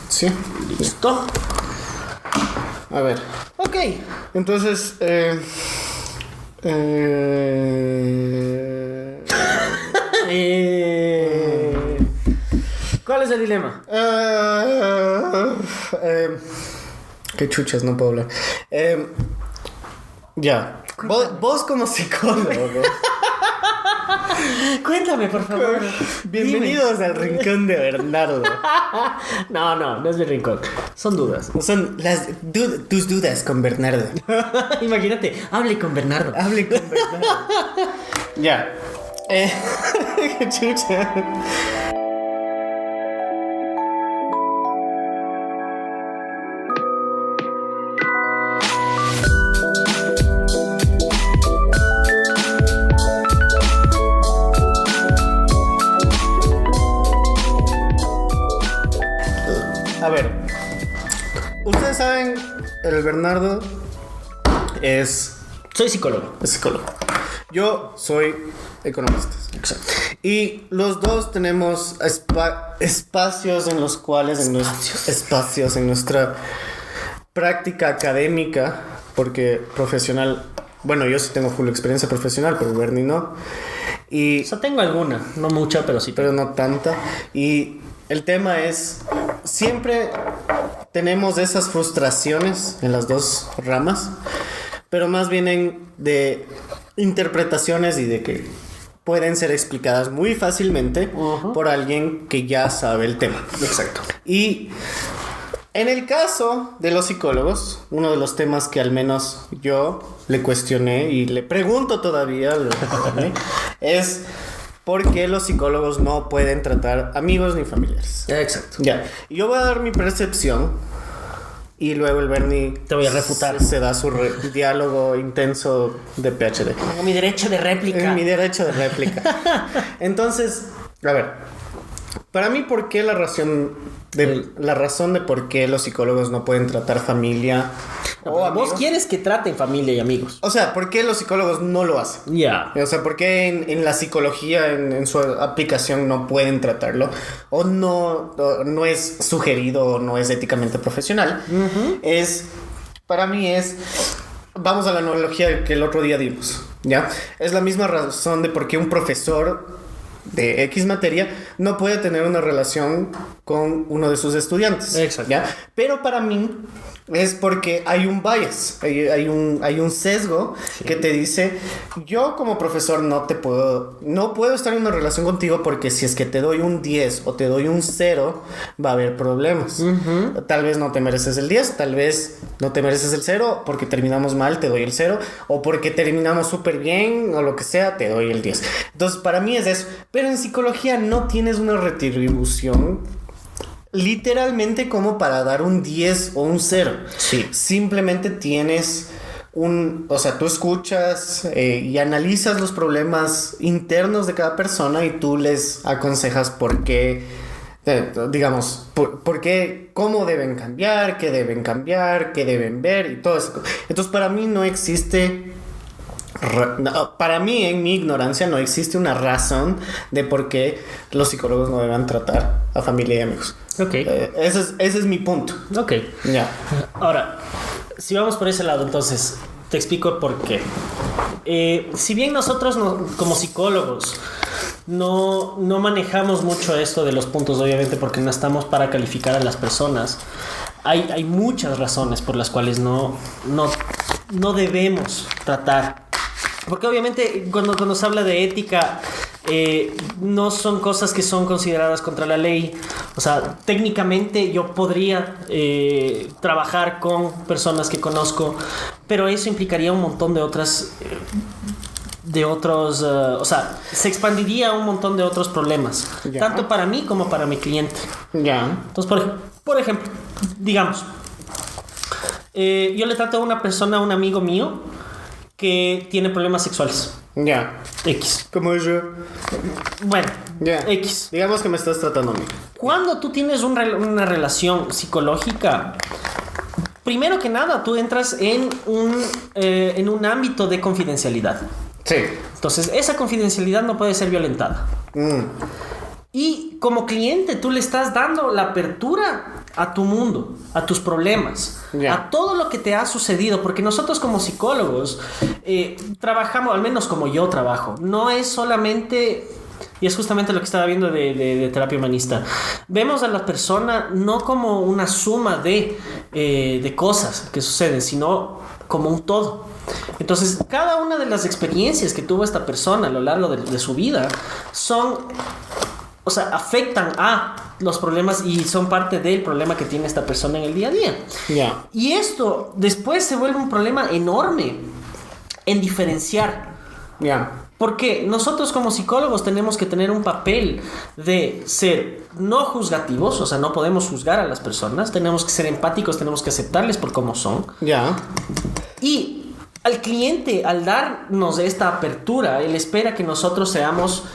Sí. Listo. A ver. Ok. Entonces, ¿Cuál es el dilema? qué chuchas, no puedo hablar. Ya. Vos como psicólogo. Cuéntame, por favor. Bienvenidos al rincón de Bernardo. No es mi rincón. Son dudas. Son tus dudas con Bernardo. Imagínate, hable con Bernardo. Hable con Bernardo. Ya. Qué chucha. A ver, ustedes saben, el Bernardo es Soy psicólogo. psicólogo. Yo soy economista. Exacto. Y los dos tenemos espacios en los cuales, espacios en nuestra práctica académica, porque profesional, bueno, yo sí tengo full experiencia profesional, pero Bernie no. Y O sea, tengo alguna, no mucha, pero sí. pero no tanta. Y el tema es, siempre tenemos esas frustraciones en las dos ramas, pero más vienen de interpretaciones y de que pueden ser explicadas muy fácilmente por alguien que ya sabe el tema. Exacto. Y en el caso de los psicólogos, uno de los temas que al menos yo le cuestioné y le pregunto todavía es por qué los psicólogos no pueden tratar amigos ni familiares. Exacto. Ya, y yo voy a dar mi percepción y luego el Bernie Te voy a refutar. se da su diálogo intenso de PhD. Tengo mi derecho de réplica. En mi derecho de réplica. Entonces, a ver, para mí, ¿por qué la razón de por qué los psicólogos no pueden tratar familia o Vos amigos? quieres que traten familia y amigos. O sea, ¿por qué los psicólogos no lo hacen? Ya. O sea, ¿por qué en la psicología, en su aplicación, no pueden tratarlo? O no es sugerido o no es éticamente profesional. Para mí vamos a la analogía que el otro día dimos, ¿ya? Es la misma razón de por qué un profesor de X materia no puede tener una relación con uno de sus estudiantes. Exacto. ¿Ya? Pero para mí es porque hay un bias, hay un sesgo que te dice, yo como profesor no puedo estar en una relación contigo porque si es que te doy un 10 o te doy un 0, va a haber problemas. Tal vez no te mereces el 10, tal vez no te mereces el 0 porque terminamos mal, te doy el 0, o porque terminamos súper bien o lo que sea, te doy el 10. Entonces para mí es eso, pero en psicología no tienes una retribución literalmente como para dar un 10 o un 0. Sí. Simplemente tienes o sea, tú escuchas y analizas los problemas internos de cada persona y tú les aconsejas por qué, digamos, por qué, cómo deben cambiar, qué deben ver y todo eso. Entonces, para mí no existe... Para mí, en mi ignorancia, no existe una razón de por qué los psicólogos no deban tratar a familia y amigos. Ok. Ese es mi punto. Ok. Ya. Ahora, si vamos por ese lado, entonces, te explico por qué. Si bien nosotros como psicólogos no manejamos mucho esto de los puntos, obviamente porque no estamos para calificar a las personas, hay muchas razones por las cuales no debemos tratar. Porque obviamente cuando se habla de ética, no son cosas que son consideradas contra la ley. O sea, técnicamente yo podría trabajar con personas que conozco, pero eso implicaría un montón de otros, o sea, se expandiría un montón de otros problemas, Ya. tanto para mí como para mi cliente. Ya. Entonces, por ejemplo, digamos, yo le trato a una persona, a un amigo mío, que tiene problemas sexuales. Ya. X. Como yo. Bueno, Ya. X. Digamos que me estás tratando a mí. Cuando tú tienes una relación psicológica, primero que nada, tú entras en un ámbito de confidencialidad. Sí. Entonces, esa confidencialidad no puede ser violentada. Y como cliente tú le estás dando la apertura a tu mundo, a tus problemas, a todo lo que te ha sucedido, porque nosotros como psicólogos trabajamos, al menos como yo trabajo, no es solamente... Y es justamente lo que estaba viendo de terapia humanista. Vemos a la persona no como una suma de cosas que suceden, sino como un todo. Entonces, cada una de las experiencias que tuvo esta persona a lo largo de su vida afectan a los problemas y son parte del problema que tiene esta persona en el día a día. Yeah. Y esto después se vuelve un problema enorme en diferenciar. Yeah. Porque nosotros como psicólogos tenemos que tener un papel de ser no juzgativos, o sea, no podemos juzgar a las personas, tenemos que ser empáticos, tenemos que aceptarles por cómo son. Ya. Y al cliente, al darnos esta apertura, él espera que nosotros seamos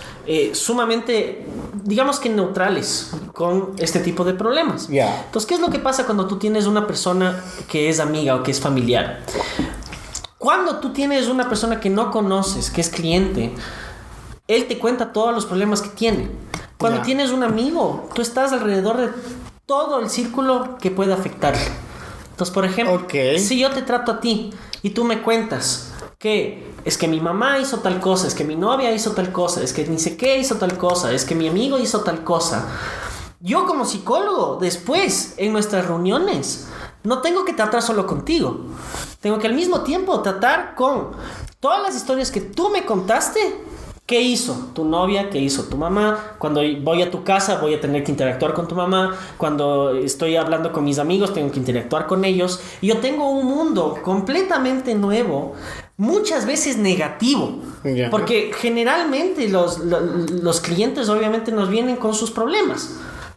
sumamente, digamos que neutrales con este tipo de problemas. Ya. Entonces, ¿qué es lo que pasa cuando tú tienes una persona que es amiga o que es familiar? Cuando tú tienes una persona que no conoces, que es cliente, él te cuenta todos los problemas que tiene. Cuando tienes un amigo, tú estás alrededor de todo el círculo que puede afectarle. Entonces, por ejemplo, si yo te trato a ti y tú me cuentas que es que mi mamá hizo tal cosa, es que mi novia hizo tal cosa, es que ni sé qué hizo tal cosa, es que mi amigo hizo tal cosa. Yo como psicólogo, después, en nuestras reuniones, no tengo que tratar solo contigo. Tengo que al mismo tiempo tratar con todas las historias que tú me contaste. ¿Qué hizo tu novia? ¿Qué hizo tu mamá? Cuando voy a tu casa voy a tener que interactuar con tu mamá. Cuando estoy hablando con mis amigos tengo que interactuar con ellos. Y yo tengo un mundo completamente nuevo, muchas veces negativo. Yeah. Porque generalmente los clientes obviamente nos vienen con sus problemas.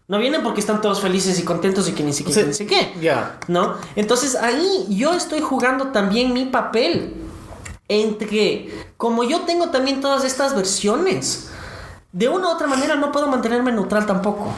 No vienen porque están todos felices y contentos y que ni siquiera ni sé qué. Yeah. ¿No? Entonces ahí yo estoy jugando también mi papel. Entre, como yo tengo también todas estas versiones, de una u otra manera no puedo mantenerme neutral tampoco.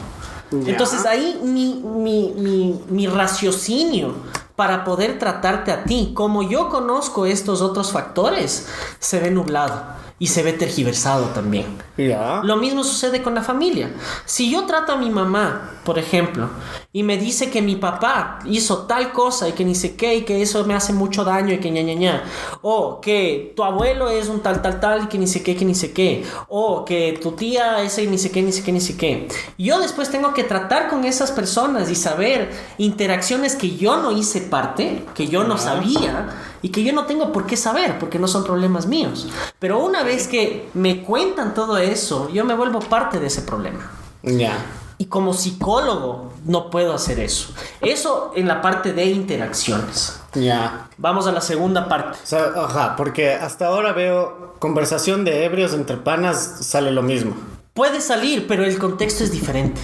Yeah. Entonces ahí mi raciocinio para poder tratarte a ti, como yo conozco estos otros factores, se ve nublado. Y se ve tergiversado también. Yeah. Lo mismo sucede con la familia. Si yo trato a mi mamá, por ejemplo, y me dice que mi papá hizo tal cosa y que ni sé qué, y que eso me hace mucho daño y que ña, o que tu abuelo es un tal y que ni sé qué, o que tu tía es ni sé qué. Yo después tengo que tratar con esas personas y saber interacciones que yo no hice parte, que yo no sabía y que yo no tengo por qué saber porque no son problemas míos. Pero una vez que me cuentan todo eso, yo me vuelvo parte de ese problema. Ya. Y como psicólogo no puedo hacer eso. Eso en la parte de interacciones. Ya. Vamos a la segunda parte. O sea, ajá, porque hasta ahora veo conversación de ebrios entre panas, sale lo mismo. Puede salir, pero el contexto es diferente.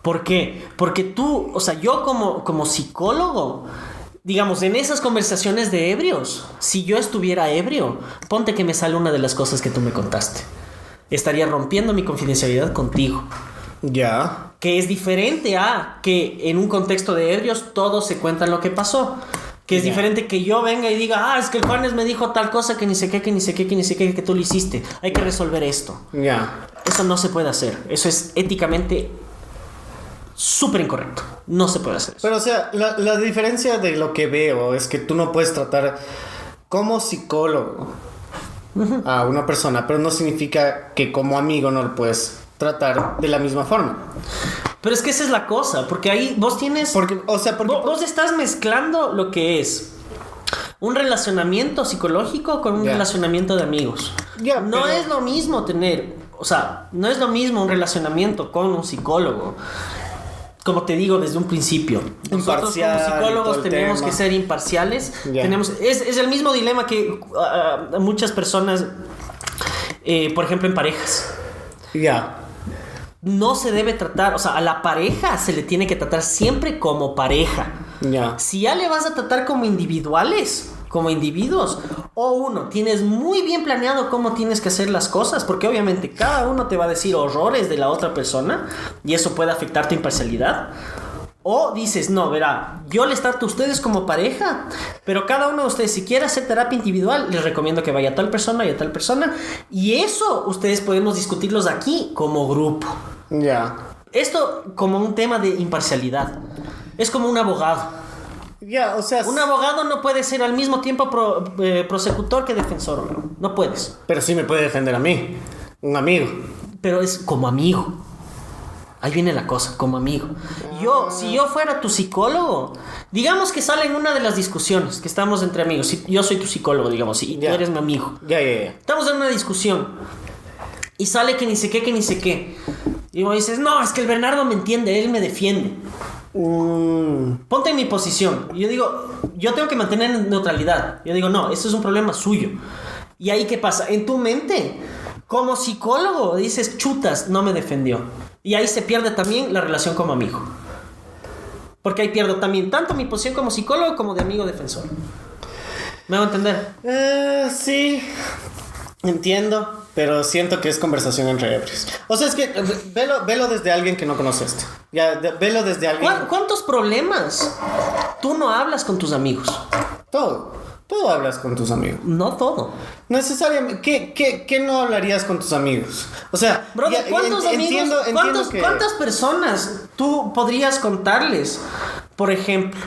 ¿Por qué? Porque tú, o sea, yo como psicólogo, digamos, en esas conversaciones de ebrios, si yo estuviera ebrio, ponte que me sale una de las cosas que tú me contaste. Estaría rompiendo mi confidencialidad contigo. Ya. Que es diferente a que en un contexto de ebrios todos se cuentan lo que pasó. Que es diferente que yo venga y diga, es que el Juanes me dijo tal cosa que ni sé qué, que tú lo hiciste. Hay que resolver esto. Ya. Eso no se puede hacer. Eso es éticamente súper incorrecto. No se puede hacer eso. Pero o sea, la diferencia de lo que veo es que tú no puedes tratar como psicólogo a una persona, pero no significa que como amigo no lo puedes tratar de la misma forma. Pero es que esa es la cosa, porque ahí vos tienes... Vos estás mezclando lo que es un relacionamiento psicológico con un relacionamiento de amigos. No es lo mismo no es lo mismo un relacionamiento con un psicólogo. Como te digo desde un principio, nosotros como psicólogos tenemos que ser imparciales. Es el mismo dilema que muchas personas, por ejemplo en parejas. No se debe tratar, o sea, a la pareja se le tiene que tratar siempre como pareja. Si ya le vas a tratar como individuales, como individuos, tienes muy bien planeado cómo tienes que hacer las cosas, porque obviamente cada uno te va a decir horrores de la otra persona y eso puede afectar tu imparcialidad. O dices, no, verá, yo les trato a ustedes como pareja, pero cada uno de ustedes, si quiere hacer terapia individual, les recomiendo que vaya a tal persona y a tal persona. Y eso ustedes podemos discutirlos aquí como grupo. Ya. Esto como un tema de imparcialidad. Es como un abogado. Ya, o sea... Un abogado no puede ser al mismo tiempo prosecutor que defensor, ¿no? No puedes. Pero sí me puede defender a mí, un amigo. Pero es como amigo. Ahí viene la cosa, como amigo. Si yo fuera tu psicólogo, digamos que sale en una de las discusiones que estamos entre amigos. Si yo soy tu psicólogo, digamos, y tú eres mi amigo. Ya. Estamos en una discusión y sale que ni sé qué, que ni sé qué. Y vos dices, no, es que el Bernardo me entiende, él me defiende. Ponte en mi posición. Yo digo, yo tengo que mantener neutralidad. Yo digo, no, esto es un problema suyo. ¿Y ahí qué pasa? En tu mente, como psicólogo, dices, chutas, no me defendió. Y ahí se pierde también la relación como amigo. Porque ahí pierdo también tanto mi posición como psicólogo como de amigo defensor. ¿Me hago entender? Sí, entiendo, pero siento que es conversación entre ebrios. O sea, es que velo desde alguien que no conoce esto. Velo desde alguien... ¿Cuántos problemas tú no hablas con tus amigos? Todo hablas con tus amigos. No todo. Necesariamente. ¿Qué no hablarías con tus amigos? O sea, brother, ¿cuántos amigos? ¿Cuántas personas tú podrías contarles? Por ejemplo,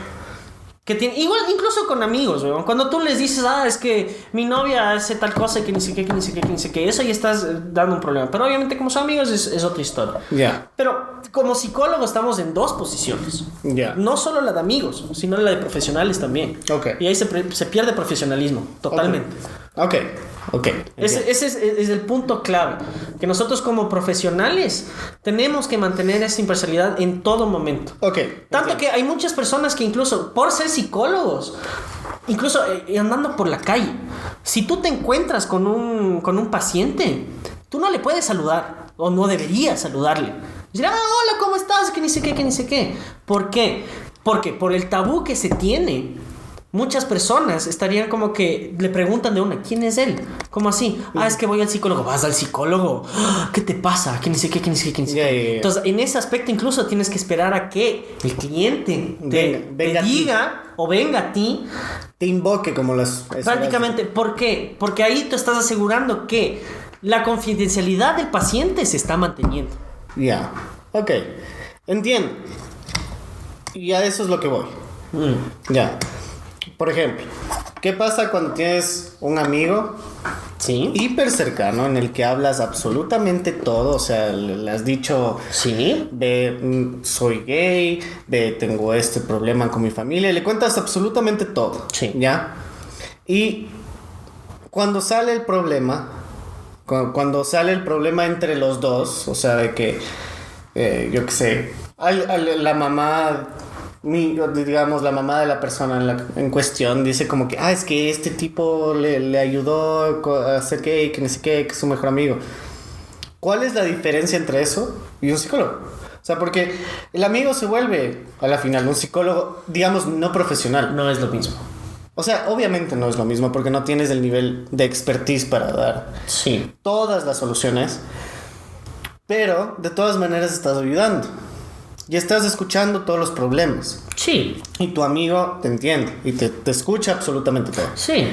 que tiene, igual incluso con amigos, weón. Cuando tú les dices, es que mi novia hace tal cosa y que ni sé qué, que ni sé qué, que ni sé qué, eso ya estás dando un problema. Pero obviamente como son amigos es otra historia. Ya. Pero como psicólogo estamos en dos posiciones. Ya. No solo la de amigos, sino la de profesionales también. Ok. Y ahí se pierde profesionalismo, totalmente. Ok. Ese es el punto clave. Que nosotros como profesionales tenemos que mantener esa imparcialidad en todo momento. Ok. Tanto que hay muchas personas que incluso por ser psicólogos, incluso andando por la calle, si tú te encuentras con un paciente, tú no le puedes saludar o no deberías saludarle. Decir, hola, ¿cómo estás? Que ni sé qué, que ni sé qué. ¿Por qué? Porque por el tabú que se tiene, muchas personas estarían como que le preguntan de una, ¿quién es él? ¿Cómo así? Es que voy al psicólogo. ¿Vas al psicólogo? ¿Qué te pasa? ¿Qué ni sé qué, qué ni sé qué, qué ni sé qué? Yeah. Entonces, en ese aspecto incluso tienes que esperar a que el cliente venga te diga o venga a ti. Te invoque como las... Prácticamente. ¿Por qué? Porque ahí tú estás asegurando que la confidencialidad del paciente se está manteniendo. Ya. Ok. Entiendo. Y a eso es lo que voy. Ya. Por ejemplo, ¿qué pasa cuando tienes un amigo hiper cercano en el que hablas absolutamente todo? O sea, le has dicho, sí, soy gay, tengo este problema con mi familia, le cuentas absolutamente todo. Sí. ¿Ya? Y cuando sale el problema, entre los dos, o sea, de que, yo qué sé, la mamá... digamos, la mamá de la persona en cuestión dice como que, es que este tipo le ayudó a ser gay, que no sé qué, que es su mejor amigo. ¿Cuál es la diferencia entre eso y un psicólogo? O sea, porque el amigo se vuelve, a la final, un psicólogo, digamos, no profesional. No es lo mismo. O sea, obviamente no es lo mismo porque no tienes el nivel de expertise para dar todas las soluciones, pero de todas maneras estás ayudando. Y estás escuchando todos los problemas. Sí. Y tu amigo te entiende y te escucha absolutamente todo. Sí.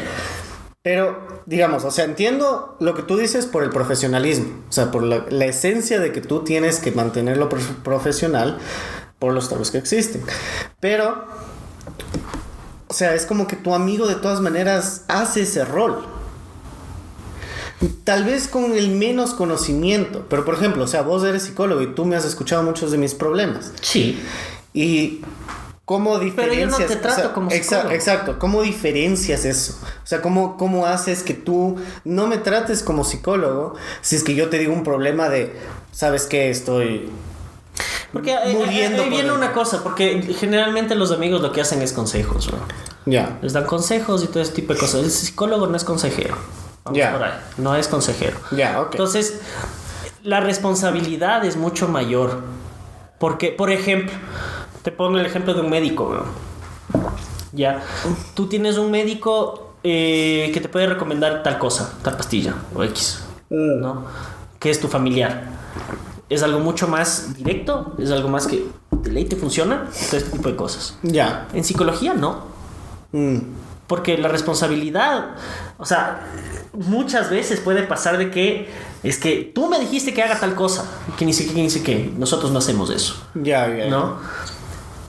Pero, digamos, o sea, entiendo lo que tú dices por el profesionalismo. O sea, por la esencia de que tú tienes que mantenerlo profesional por los tabús que existen. Pero, o sea, es como que tu amigo de todas maneras hace ese rol. Tal vez con el menos conocimiento, pero por ejemplo, o sea, vos eres psicólogo y tú me has escuchado muchos de mis problemas. Sí. Y ¿cómo diferencias? Pero yo no te trato como psicólogo. Exacto. ¿Cómo diferencias eso? O sea, ¿cómo haces que tú no me trates como psicólogo si es que yo te digo un problema de, ¿sabes qué? Estoy... Porque ahí viene una cosa, porque generalmente los amigos lo que hacen es consejos, ¿no? Ya. Les dan consejos y todo ese tipo de cosas. El psicólogo no es consejero. Vamos por ahí. No es consejero. Ya, ok. Entonces, la responsabilidad es mucho mayor. Porque, por ejemplo, te pongo el ejemplo de un médico, ¿no? Ya. Tú tienes un médico que te puede recomendar tal cosa, tal pastilla o X, ¿no? Que es tu familiar. Es algo mucho más directo, es algo más que de ley te funciona, todo este tipo de cosas. Ya. En psicología no. Porque la responsabilidad, o sea, muchas veces puede pasar de que es que tú me dijiste que haga tal cosa, que ni sé qué, que ni sé qué. Nosotros no hacemos eso. Ya. ¿No?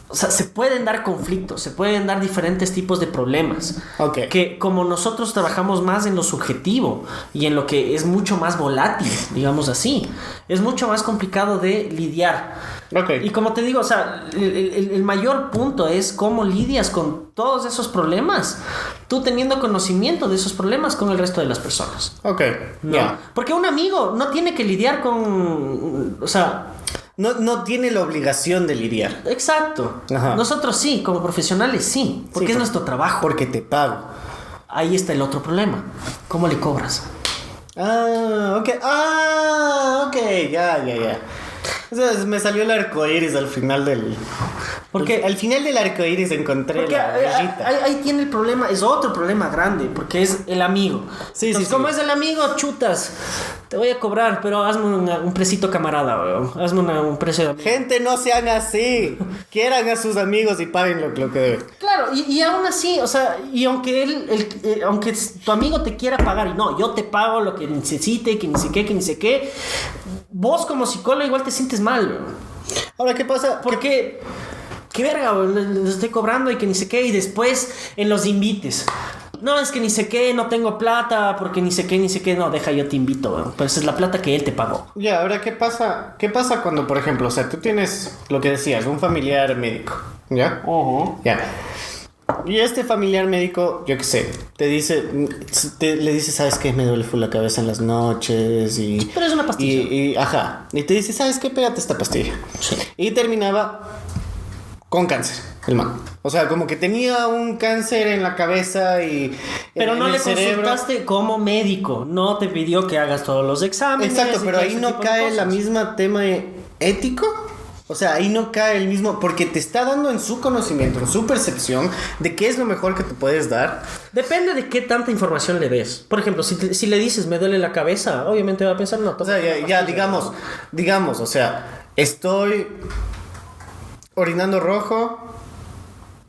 O sea, se pueden dar conflictos, se pueden dar diferentes tipos de problemas. Ok. Que como nosotros trabajamos más en lo subjetivo y en lo que es mucho más volátil, digamos así, es mucho más complicado de lidiar. Ok. Y como te digo, o sea, el mayor punto es cómo lidias con todos esos problemas, tú teniendo conocimiento de esos problemas con el resto de las personas. Ok. No. Ya. Porque un amigo no tiene que lidiar con, o sea, No tiene la obligación de lidiar. exacto. Ajá. Nosotros sí, como profesionales sí, porque Sí, es nuestro trabajo. Porque te pago. Ahí está el otro problema. ¿Cómo le cobras? Ok. Ya. O sea, me salió el arco iris al final del. Porque al final del arco iris encontré Porque la rayita. ahí tiene el problema, es otro problema grande, porque es el amigo. Sí, Entonces, sí. como es el amigo, chutas, te voy a cobrar, pero hazme un precito camarada, weón. Hazme un precio de amigo. Gente, no sean así. Quieran a sus amigos y paguen lo que deben. Claro, y aún así, o sea, y aunque aunque tu amigo te quiera pagar y no, yo te pago lo que necesite, que ni sé qué, vos como psicólogo igual te sientes mal, weón. Ahora, ¿qué pasa? Porque, qué verga, weón, les estoy cobrando y que ni sé qué, y después en los invites. No, es que ni sé qué, no tengo plata, porque ni sé qué, no, deja, yo te invito, weón. Pero esa es la plata que él te pagó. Ya, ahora, ¿qué pasa? ¿Qué pasa cuando, por ejemplo, o sea, tú tienes lo que decías, un familiar médico, ¿ya? Ya. Y este familiar médico, yo qué sé, te dice, le dice, ¿sabes qué? Me duele full la cabeza en las noches y... Pero es una pastilla. Ajá. Y te dice, ¿sabes qué? Pégate esta pastilla. Sí. Y terminaba con cáncer, el man. O sea, como que tenía un cáncer en la cabeza y... Pero en no el le cerebro. consultaste como médico, no te pidió que hagas todos los exámenes. Exacto, y pero todo ahí ese no tipo de cae la cosas. misma tema ético. O sea, ahí no cae el mismo, porque te está dando en su conocimiento, en su percepción de qué es lo mejor que te puedes dar. Depende de qué tanta información le des. Por ejemplo, si le dices me duele la cabeza, obviamente va a pensar, no, O sea, ya digamos, o sea, estoy orinando rojo,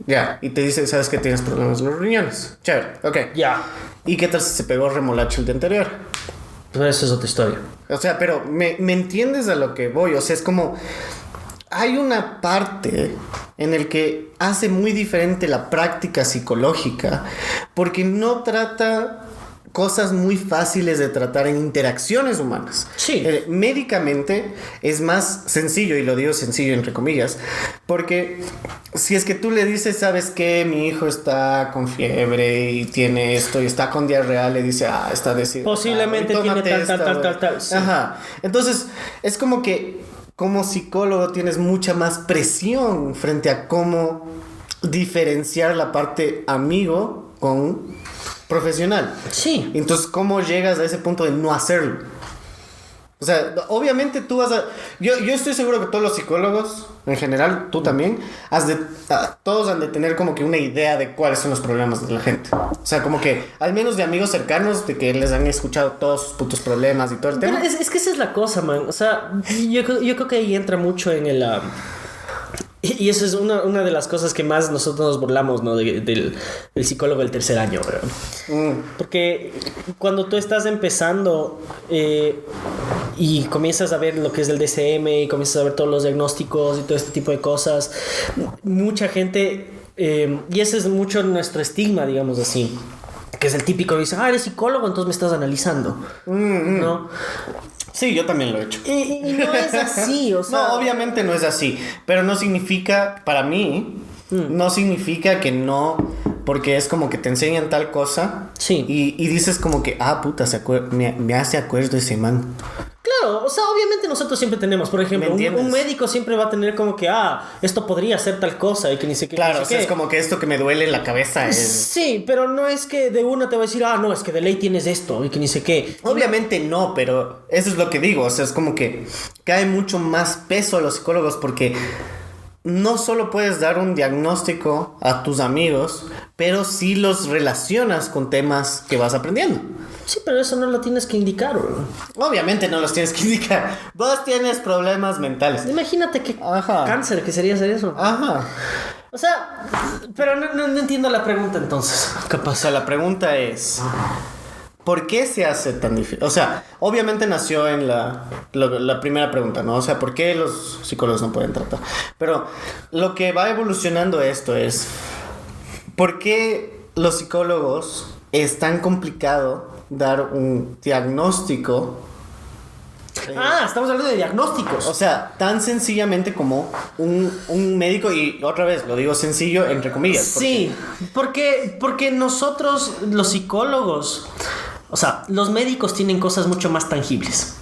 ya, y te dice, ¿sabes que tienes problemas en los riñones? Chévere, ok. Ya. ¿Y qué tal si se pegó remolacho el día anterior? Pues eso es otra historia. O sea, pero me entiendes a lo que voy. O sea, es como... Hay una parte en el que hace muy diferente la práctica psicológica porque no trata cosas muy fáciles de tratar en interacciones humanas. Sí. Médicamente es más sencillo, y lo digo sencillo entre comillas, porque si es que tú le dices, ¿sabes qué? Mi hijo está con fiebre y tiene esto y está con diarrea, le dice, está deshidratado. Posiblemente y tiene tómate tal. Sí. Ajá. Entonces, es como que como psicólogo tienes mucha más presión frente a cómo diferenciar la parte amigo con profesional. Sí. Entonces, ¿cómo llegas a ese punto de no hacerlo? O sea, obviamente tú vas a... Yo estoy seguro que todos los psicólogos, en general, tú también, todos han de tener como que una idea de cuáles son los problemas de la gente. O sea, como que, al menos de amigos cercanos, de que les han escuchado todos sus putos problemas y todo el tema. Pero es que esa es la cosa, man. O sea, yo creo que ahí entra mucho en el... Y eso es una de las cosas que más nosotros nos burlamos, ¿no? Del psicólogo del tercer año, bro. Porque cuando tú estás empezando y comienzas a ver lo que es el DSM y comienzas a ver todos los diagnósticos y todo este tipo de cosas, mucha gente, y ese es mucho nuestro estigma, digamos así, que es el típico que dice, eres psicólogo, entonces me estás analizando, ¿no? Sí, yo también lo he hecho. Y no es así, o sea... No, obviamente no es así. Pero no significa, para mí, no significa que no... Porque es como que te enseñan tal cosa. Sí. Y dices como que, puta, me hace acuerdo ese man. Claro, o sea, obviamente nosotros siempre tenemos, por ejemplo, un médico siempre va a tener como que, esto podría ser tal cosa y que ni sé qué. Claro, ni sé o sea, qué. es como que esto que me duele en la cabeza es... Sí, pero no es que de una te va a decir, no, es que de ley tienes esto y que ni sé qué. Obviamente no, pero eso es lo que digo. O sea, es como que cae mucho más peso a los psicólogos porque no solo puedes dar un diagnóstico a tus amigos, pero sí los relacionas con temas que vas aprendiendo. Sí, pero eso no lo tienes que indicar, bro. Obviamente no los tienes que indicar. Vos tienes problemas mentales. Imagínate qué Ajá. cáncer que sería hacer eso. Ajá. O sea, pero no entiendo la pregunta entonces. O sea, la pregunta es... ¿Por qué se hace tan difícil? O sea, obviamente nació en la primera pregunta, ¿no? O sea, ¿por qué los psicólogos no pueden tratar? Pero lo que va evolucionando esto es... ¿Por qué los psicólogos es tan complicado dar un diagnóstico? Estamos hablando de diagnósticos. O sea, tan sencillamente como un médico, y otra vez lo digo sencillo entre comillas. Sí, porque nosotros, los psicólogos, o sea, los médicos tienen cosas mucho más tangibles.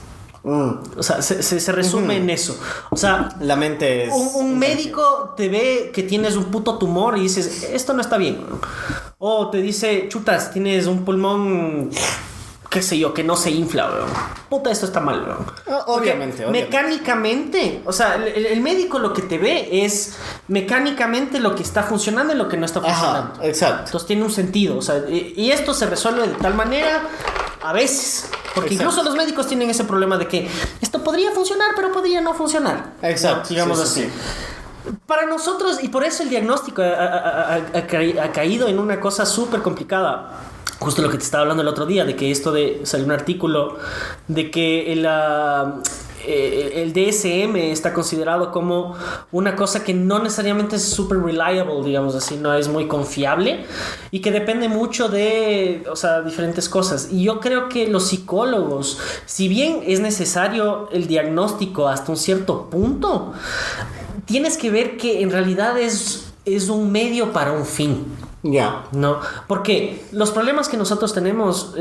O sea, se resume en eso. O sea, la mente es... Un médico te ve que tienes un puto tumor y dices, esto no está bien. O te dice, chutas, tienes un pulmón, qué sé yo, que no se infla, weón. Puta, esto está mal, weón. Obviamente. Mecánicamente, o sea, el médico lo que te ve es mecánicamente lo que está funcionando y lo que no está funcionando. Ajá, exacto. Entonces tiene un sentido, o sea, y esto se resuelve de tal manera a veces. Porque exacto. incluso los médicos tienen ese problema de que esto podría funcionar, pero podría no funcionar. Exacto. ¿No? Digamos así. Para nosotros, y por eso el diagnóstico ha caído en una cosa súper complicada. Justo lo que te estaba hablando el otro día, de que esto de salió un artículo de que el DSM está considerado como una cosa que no necesariamente es super reliable, digamos así, no es muy confiable y que depende mucho de, o sea, diferentes cosas. Y yo creo que los psicólogos, si bien es necesario el diagnóstico hasta un cierto punto, tienes que ver que en realidad es un medio para un fin. Ya. No, porque los problemas que nosotros tenemos,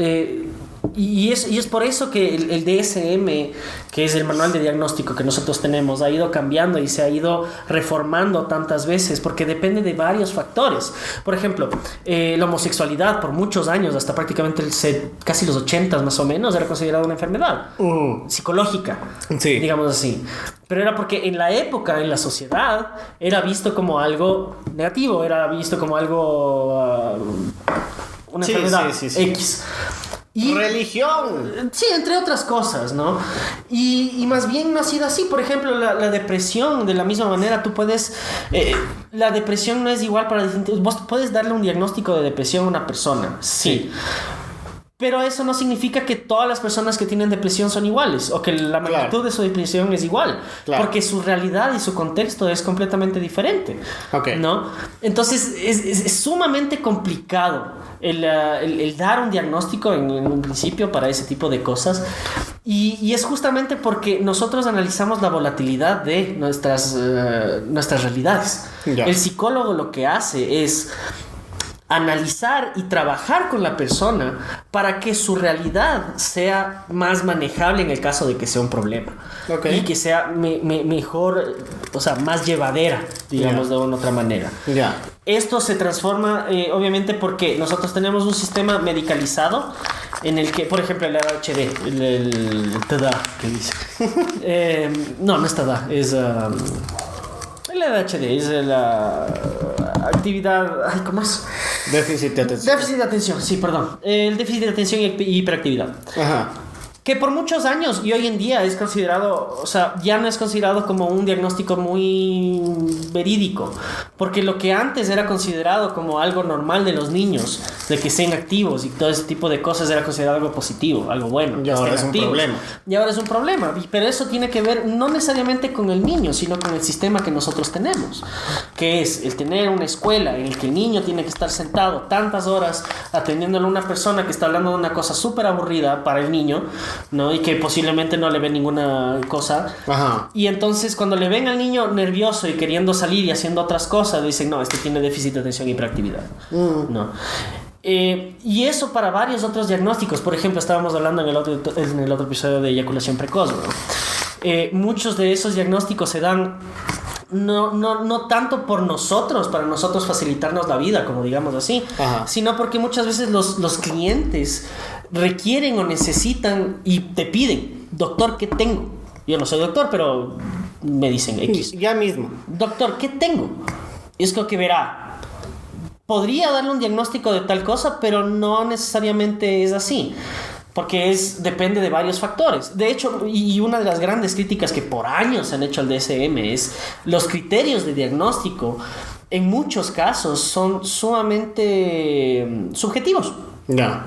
y es por eso que el DSM, que es el manual de diagnóstico que nosotros tenemos, ha ido cambiando y se ha ido reformando tantas veces, porque depende de varios factores. Por ejemplo, la homosexualidad por muchos años, hasta prácticamente casi los 80 más o menos, era considerada una enfermedad psicológica, sí, digamos así. Pero era porque en la época, en la sociedad, era visto como algo negativo, era visto como algo... una enfermedad X. Y, religión. Sí, entre otras cosas, ¿no? Y más bien no ha sido así. Por ejemplo, la depresión, de la misma manera, tú puedes... la depresión no es igual para distintos... Vos puedes darle un diagnóstico de depresión a una persona, sí. Pero eso no significa que todas las personas que tienen depresión son iguales o que la magnitud de su depresión es igual. Porque su realidad y su contexto es completamente diferente. ¿No? Entonces es sumamente complicado el dar un diagnóstico en un principio para ese tipo de cosas. Y es justamente porque nosotros analizamos la volatilidad de nuestras realidades. El psicólogo lo que hace es analizar y trabajar con la persona para que su realidad sea más manejable en el caso de que sea un problema. Y que sea mejor, o sea, más llevadera, digamos, de una otra manera. Esto se transforma, obviamente, porque nosotros tenemos un sistema medicalizado en el que, por ejemplo, el ADHD, el TDA, que dice. No es TDA, es... el ADHD es la actividad... Ay, ¿cómo es? Déficit de atención. Déficit de atención, sí, perdón. El déficit de atención y hiperactividad. Ajá. Que por muchos años y hoy en día es considerado, o sea, ya no es considerado como un diagnóstico muy verídico, porque lo que antes era considerado como algo normal de los niños, de que sean activos y todo ese tipo de cosas, era considerado algo positivo, algo bueno. Y ahora es un problema. Y ahora es un problema, pero eso tiene que ver no necesariamente con el niño, sino con el sistema que nosotros tenemos, que es el tener una escuela en el que el niño tiene que estar sentado tantas horas atendiéndole a una persona que está hablando de una cosa súper aburrida para el niño, ¿no? Y que posiblemente no le ve ninguna cosa. Ajá. Y entonces cuando le ven al niño nervioso y queriendo salir y haciendo otras cosas, dicen, no, este tiene déficit de atención y hiperactividad. ¿No? Y eso para varios otros diagnósticos. Por ejemplo, estábamos hablando en el otro episodio de eyaculación precoz, ¿no? Muchos de esos diagnósticos se dan no tanto por nosotros, para nosotros facilitarnos la vida, como digamos así, sino porque muchas veces los clientes requieren o necesitan y te piden, doctor, ¿qué tengo? Yo no soy doctor, pero me dicen X. Ya mismo. Doctor, ¿qué tengo? Y es que verá, podría darle un diagnóstico de tal cosa, pero no necesariamente es así. Porque depende de varios factores. De hecho, y una de las grandes críticas que por años se han hecho al DSM es los criterios de diagnóstico en muchos casos son sumamente subjetivos. Ya.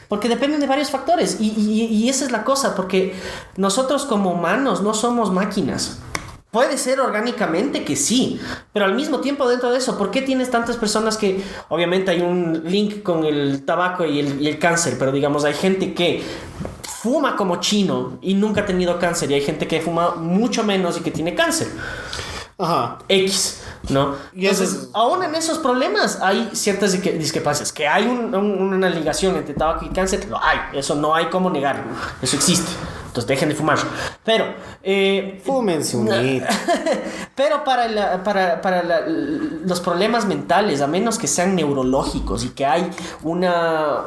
Porque dependen de varios factores. Y esa es la cosa, porque nosotros como humanos no somos máquinas. Puede ser orgánicamente que sí, pero al mismo tiempo dentro de eso, ¿por qué tienes tantas personas que, obviamente hay un link con el tabaco y el cáncer, pero digamos, hay gente que fuma como chino y nunca ha tenido cáncer, y hay gente que fuma mucho menos y que tiene cáncer? Ajá. X, ¿no? Y eso Entonces, aún en esos problemas hay ciertas discrepancias. Que hay una ligación entre tabaco y cáncer, lo hay. Eso no hay cómo negarlo. Eso existe. Entonces dejen de fumar. Pero fúmense un hito. Pero para los problemas mentales, a menos que sean neurológicos y que hay una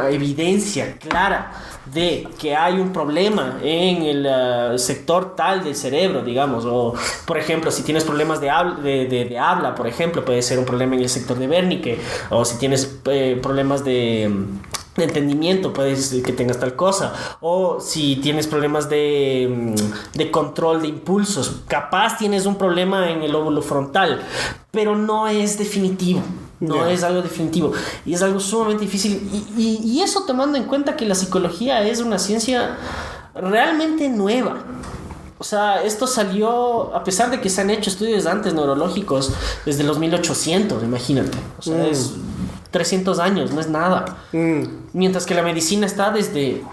evidencia clara de que hay un problema en el sector tal del cerebro, digamos, o por ejemplo, si tienes problemas de habla, por ejemplo, puede ser un problema en el sector de Wernicke, o si tienes problemas de entendimiento, puedes que tengas tal cosa, o si tienes problemas de control de impulsos, capaz tienes un problema en el lóbulo frontal, pero no es definitivo. No es algo definitivo y es algo sumamente difícil, y eso tomando en cuenta que la psicología es una ciencia realmente nueva. O sea, esto salió, a pesar de que se han hecho estudios antes neurológicos desde los 1800, imagínate. O sea, es 300 años, no es nada. Mientras que la medicina está desde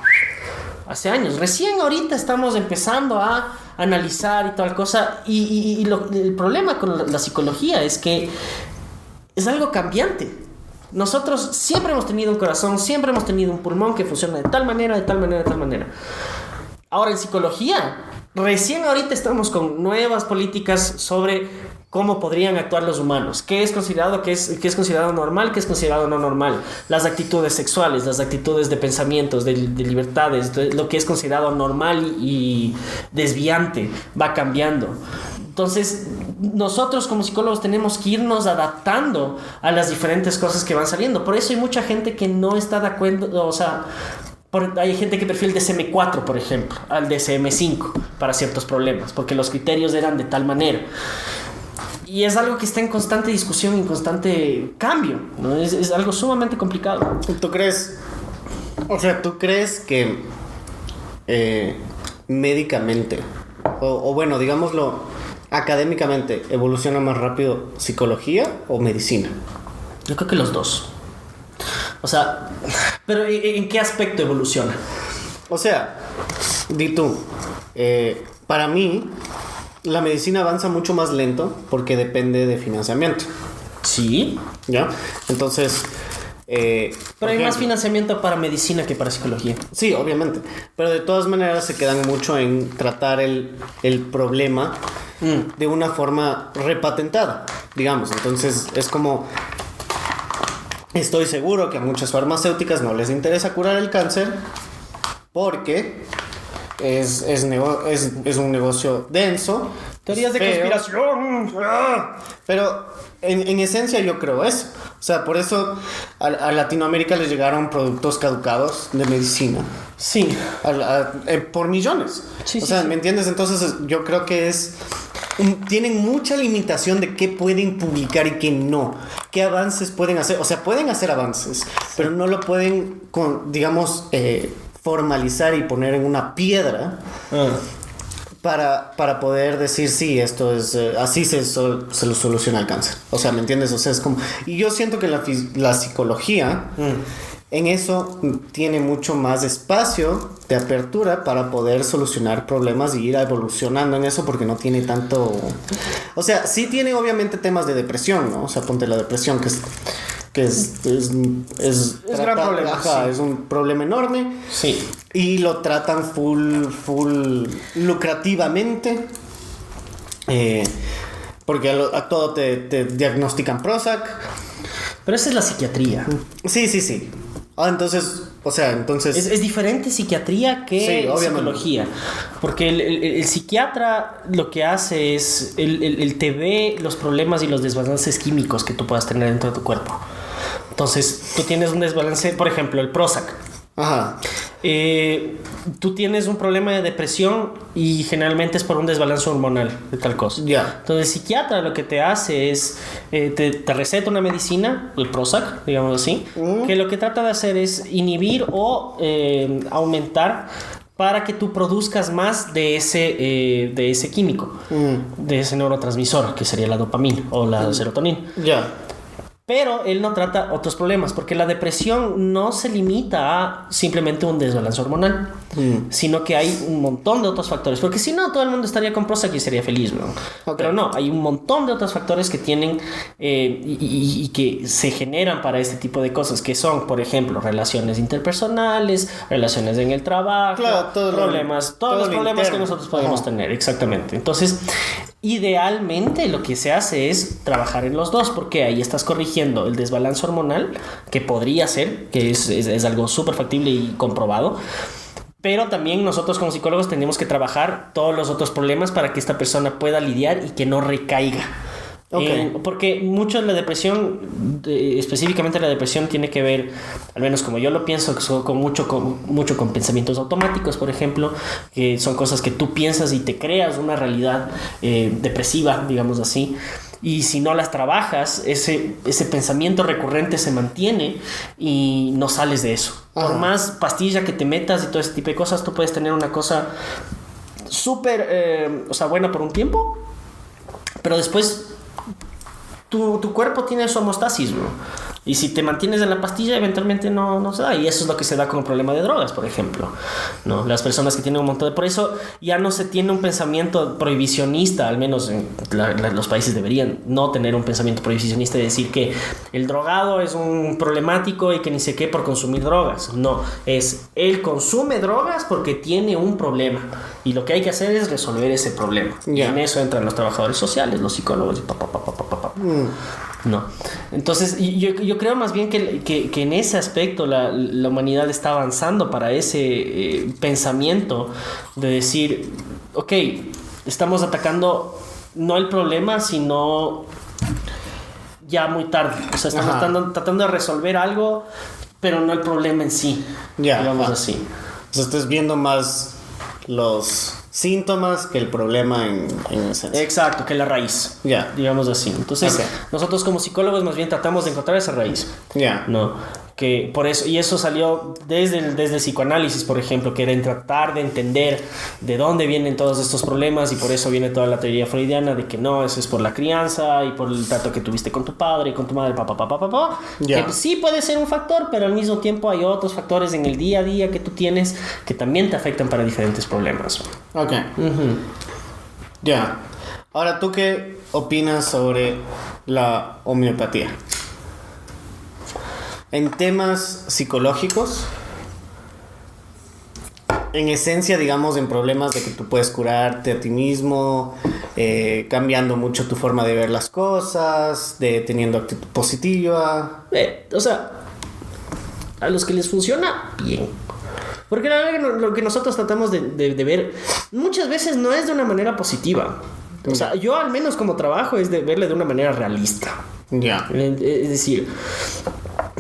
hace años. Recién ahorita estamos empezando a analizar y tal cosa. Y el problema con la psicología es que es algo cambiante. Nosotros siempre hemos tenido un corazón, siempre hemos tenido un pulmón que funciona de tal manera, de tal manera, de tal manera. Ahora en psicología, recién ahorita estamos con nuevas políticas sobre cómo podrían actuar los humanos, qué es considerado normal, qué es considerado no normal, las actitudes sexuales, las actitudes de pensamientos, de libertades, lo que es considerado normal y desviante va cambiando. Entonces, nosotros como psicólogos tenemos que irnos adaptando a las diferentes cosas que van saliendo. Por eso hay mucha gente que no está de acuerdo, o sea, hay gente que prefiere el DSM-4, por ejemplo, al DSM-5 para ciertos problemas, porque los criterios eran de tal manera. Y es algo que está en constante discusión, en constante cambio, ¿no? Es algo sumamente complicado. ¿Tú crees? O sea, ¿tú crees que médicamente, o bueno, digámoslo, académicamente, evoluciona más rápido psicología o medicina? Yo creo que los dos. O sea, pero ¿en qué aspecto evoluciona? O sea, di tú, para mí, la medicina avanza mucho más lento porque depende de financiamiento. Sí. ¿Ya? Entonces, pero hay más financiamiento para medicina que para psicología. Sí, obviamente. Pero de todas maneras se quedan mucho en tratar el problema de una forma repatentada, digamos. Entonces es como... Estoy seguro que a muchas farmacéuticas no les interesa curar el cáncer porque es un negocio denso. Teorías de conspiración. Pero en esencia yo creo eso. O sea, por eso a Latinoamérica les llegaron productos caducados de medicina. Sí. Por millones. Sí, o sea, sí. ¿me entiendes? Entonces yo creo que tienen mucha limitación de qué pueden publicar y qué no. ¿Qué avances pueden hacer? O sea, pueden hacer avances, pero no lo pueden, digamos, formalizar y poner en una piedra para poder decir, sí, esto es así se lo soluciona el cáncer. O sea, ¿me entiendes? O sea, es como... Y yo siento que la psicología en eso tiene mucho más espacio de apertura para poder solucionar problemas y ir evolucionando en eso, porque no tiene tanto... O sea, sí tiene obviamente temas de depresión, ¿no? O sea, ponte la depresión, que es gran problema. Ajá, Sí. es un problema enorme. Sí. Y lo tratan full lucrativamente. Porque a todo te diagnostican Prozac. Pero esa es la psiquiatría. Sí. Entonces, o sea, Es diferente psiquiatría que sí, psicología. Porque el psiquiatra lo que hace es... Él te ve los problemas y los desbalances químicos que tú puedas tener dentro de tu cuerpo. Entonces, tú tienes un desbalance, por ejemplo, el Prozac. Ajá. tú tienes un problema de depresión y generalmente es por un desbalance hormonal de tal cosa. Ya. Entonces el psiquiatra lo que te hace es, te receta una medicina, el Prozac, digamos así, que lo que trata de hacer es inhibir o aumentar para que tú produzcas más de ese químico, de ese neurotransmisor, que sería la dopamina o la serotonina. Ya. Pero él no trata otros problemas, porque la depresión no se limita a simplemente un desbalance hormonal, sino que hay un montón de otros factores. Porque si no, todo el mundo estaría con Prozac y sería feliz, ¿no? Okay. Pero no, hay un montón de otros factores que tienen y que se generan para este tipo de cosas, que son, por ejemplo, relaciones interpersonales, relaciones en el trabajo, claro, todos los problemas interno, que nosotros podemos tener, exactamente. Entonces, idealmente lo que se hace es trabajar en los dos, porque ahí estás corrigiendo el desbalance hormonal, que podría ser, que es algo súper factible y comprobado, pero también nosotros como psicólogos tenemos que trabajar todos los otros problemas para que esta persona pueda lidiar y que no recaiga. Okay. Porque mucho de la depresión, específicamente la depresión, tiene que ver, al menos como yo lo pienso, con mucho con pensamientos automáticos, por ejemplo, que son cosas que tú piensas y te creas una realidad depresiva, digamos así. Y si no las trabajas, ese pensamiento recurrente se mantiene y no sales de eso. Por más pastilla que te metas y todo ese tipo de cosas, tú puedes tener una cosa súper, buena por un tiempo, pero después tu cuerpo tiene su homeostasis, bro. Y si te mantienes en la pastilla, eventualmente no se da. Y eso es lo que se da con el problema de drogas, por ejemplo, ¿no? Las personas que tienen un montón de... Por eso ya no se tiene un pensamiento prohibicionista, al menos en los países deberían no tener un pensamiento prohibicionista de decir que el drogado es un problemático y que ni sé qué por consumir drogas. No, él consume drogas porque tiene un problema. Y lo que hay que hacer es resolver ese problema. Y en eso entran los trabajadores sociales, los psicólogos y No. Entonces yo creo más bien que en ese aspecto la humanidad está avanzando para ese pensamiento de decir, ok, estamos atacando no el problema, sino ya muy tarde. O sea, estamos tratando de resolver algo, pero no el problema en sí, digamos así. O sea, estás viendo más los síntomas que el problema en esencia. Exacto, que la raíz. Digamos así. Entonces, nosotros como psicólogos más bien tratamos de encontrar esa raíz. ¿No? Que por eso, y eso salió desde el psicoanálisis, por ejemplo, que era en tratar de entender de dónde vienen todos estos problemas, y por eso viene toda la teoría freudiana de que no, eso es por la crianza y por el trato que tuviste con tu padre y con tu madre, que sí puede ser un factor, pero al mismo tiempo hay otros factores en el día a día que tú tienes que también te afectan para diferentes problemas. Ok. Ahora, ¿tú qué opinas sobre la homeopatía? En temas psicológicos, en esencia, digamos, en problemas de que tú puedes curarte a ti mismo, cambiando mucho tu forma de ver las cosas, teniendo actitud positiva. A los que les funciona, bien. Porque la verdad que lo que nosotros tratamos de ver muchas veces no es de una manera positiva. O sea, yo al menos como trabajo es de verle de una manera realista. Es decir,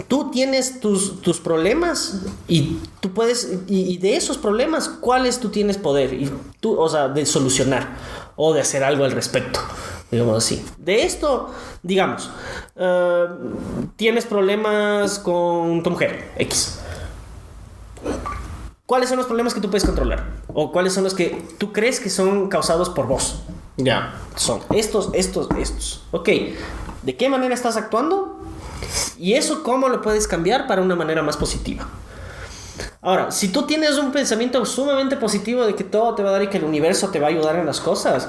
tú tienes tus problemas y tú puedes, y de esos problemas, ¿cuáles tú tienes poder? Y tú, de solucionar o de hacer algo al respecto, digamos así. De esto, digamos, tienes problemas con tu mujer, X. ¿Cuáles son los problemas que tú puedes controlar? ¿O cuáles son los que tú crees que son causados por vos? Son estos. Ok, ¿de qué manera estás actuando? Y eso, ¿cómo lo puedes cambiar para una manera más positiva? Ahora, si tú tienes un pensamiento sumamente positivo de que todo te va a dar y que el universo te va a ayudar en las cosas,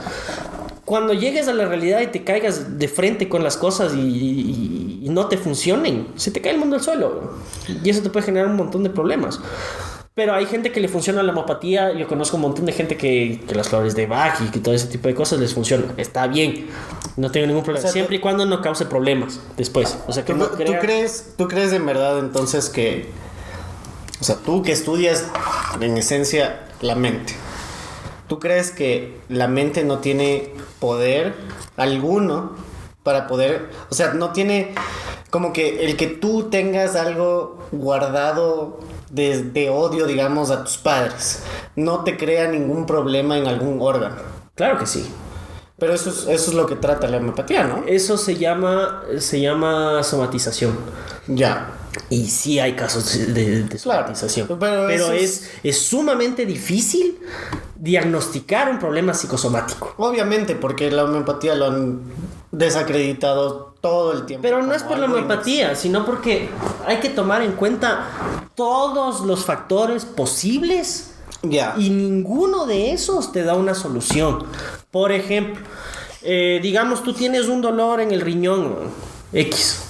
cuando llegues a la realidad y te caigas de frente con las cosas y no te funcionen, se te cae el mundo al suelo. Y eso te puede generar un montón de problemas. Pero hay gente que le funciona la homeopatía. Yo conozco un montón de gente que las flores de Bach y que todo ese tipo de cosas les funciona. Está bien, no tengo ningún problema, siempre y cuando no cause problemas después. O sea, que ¿Tú crees en verdad entonces que, o sea, tú que estudias en esencia la mente, ¿tú crees que la mente no tiene poder alguno para poder, o sea, no tiene como que el que tú tengas algo guardado de odio, digamos, a tus padres, no te crea ningún problema en algún órgano. Claro que sí. Pero eso es lo que trata la homeopatía, ¿no? Eso se llama somatización. Ya. Y sí hay casos de somatización. Claro, pero es sumamente difícil diagnosticar un problema psicosomático. Obviamente, porque la homeopatía lo han desacreditado todo el tiempo. Pero no es por la homeopatía, sino porque hay que tomar en cuenta todos los factores posibles. Ya. Y ninguno de esos te da una solución. Por ejemplo, digamos tú tienes un dolor en el riñón X.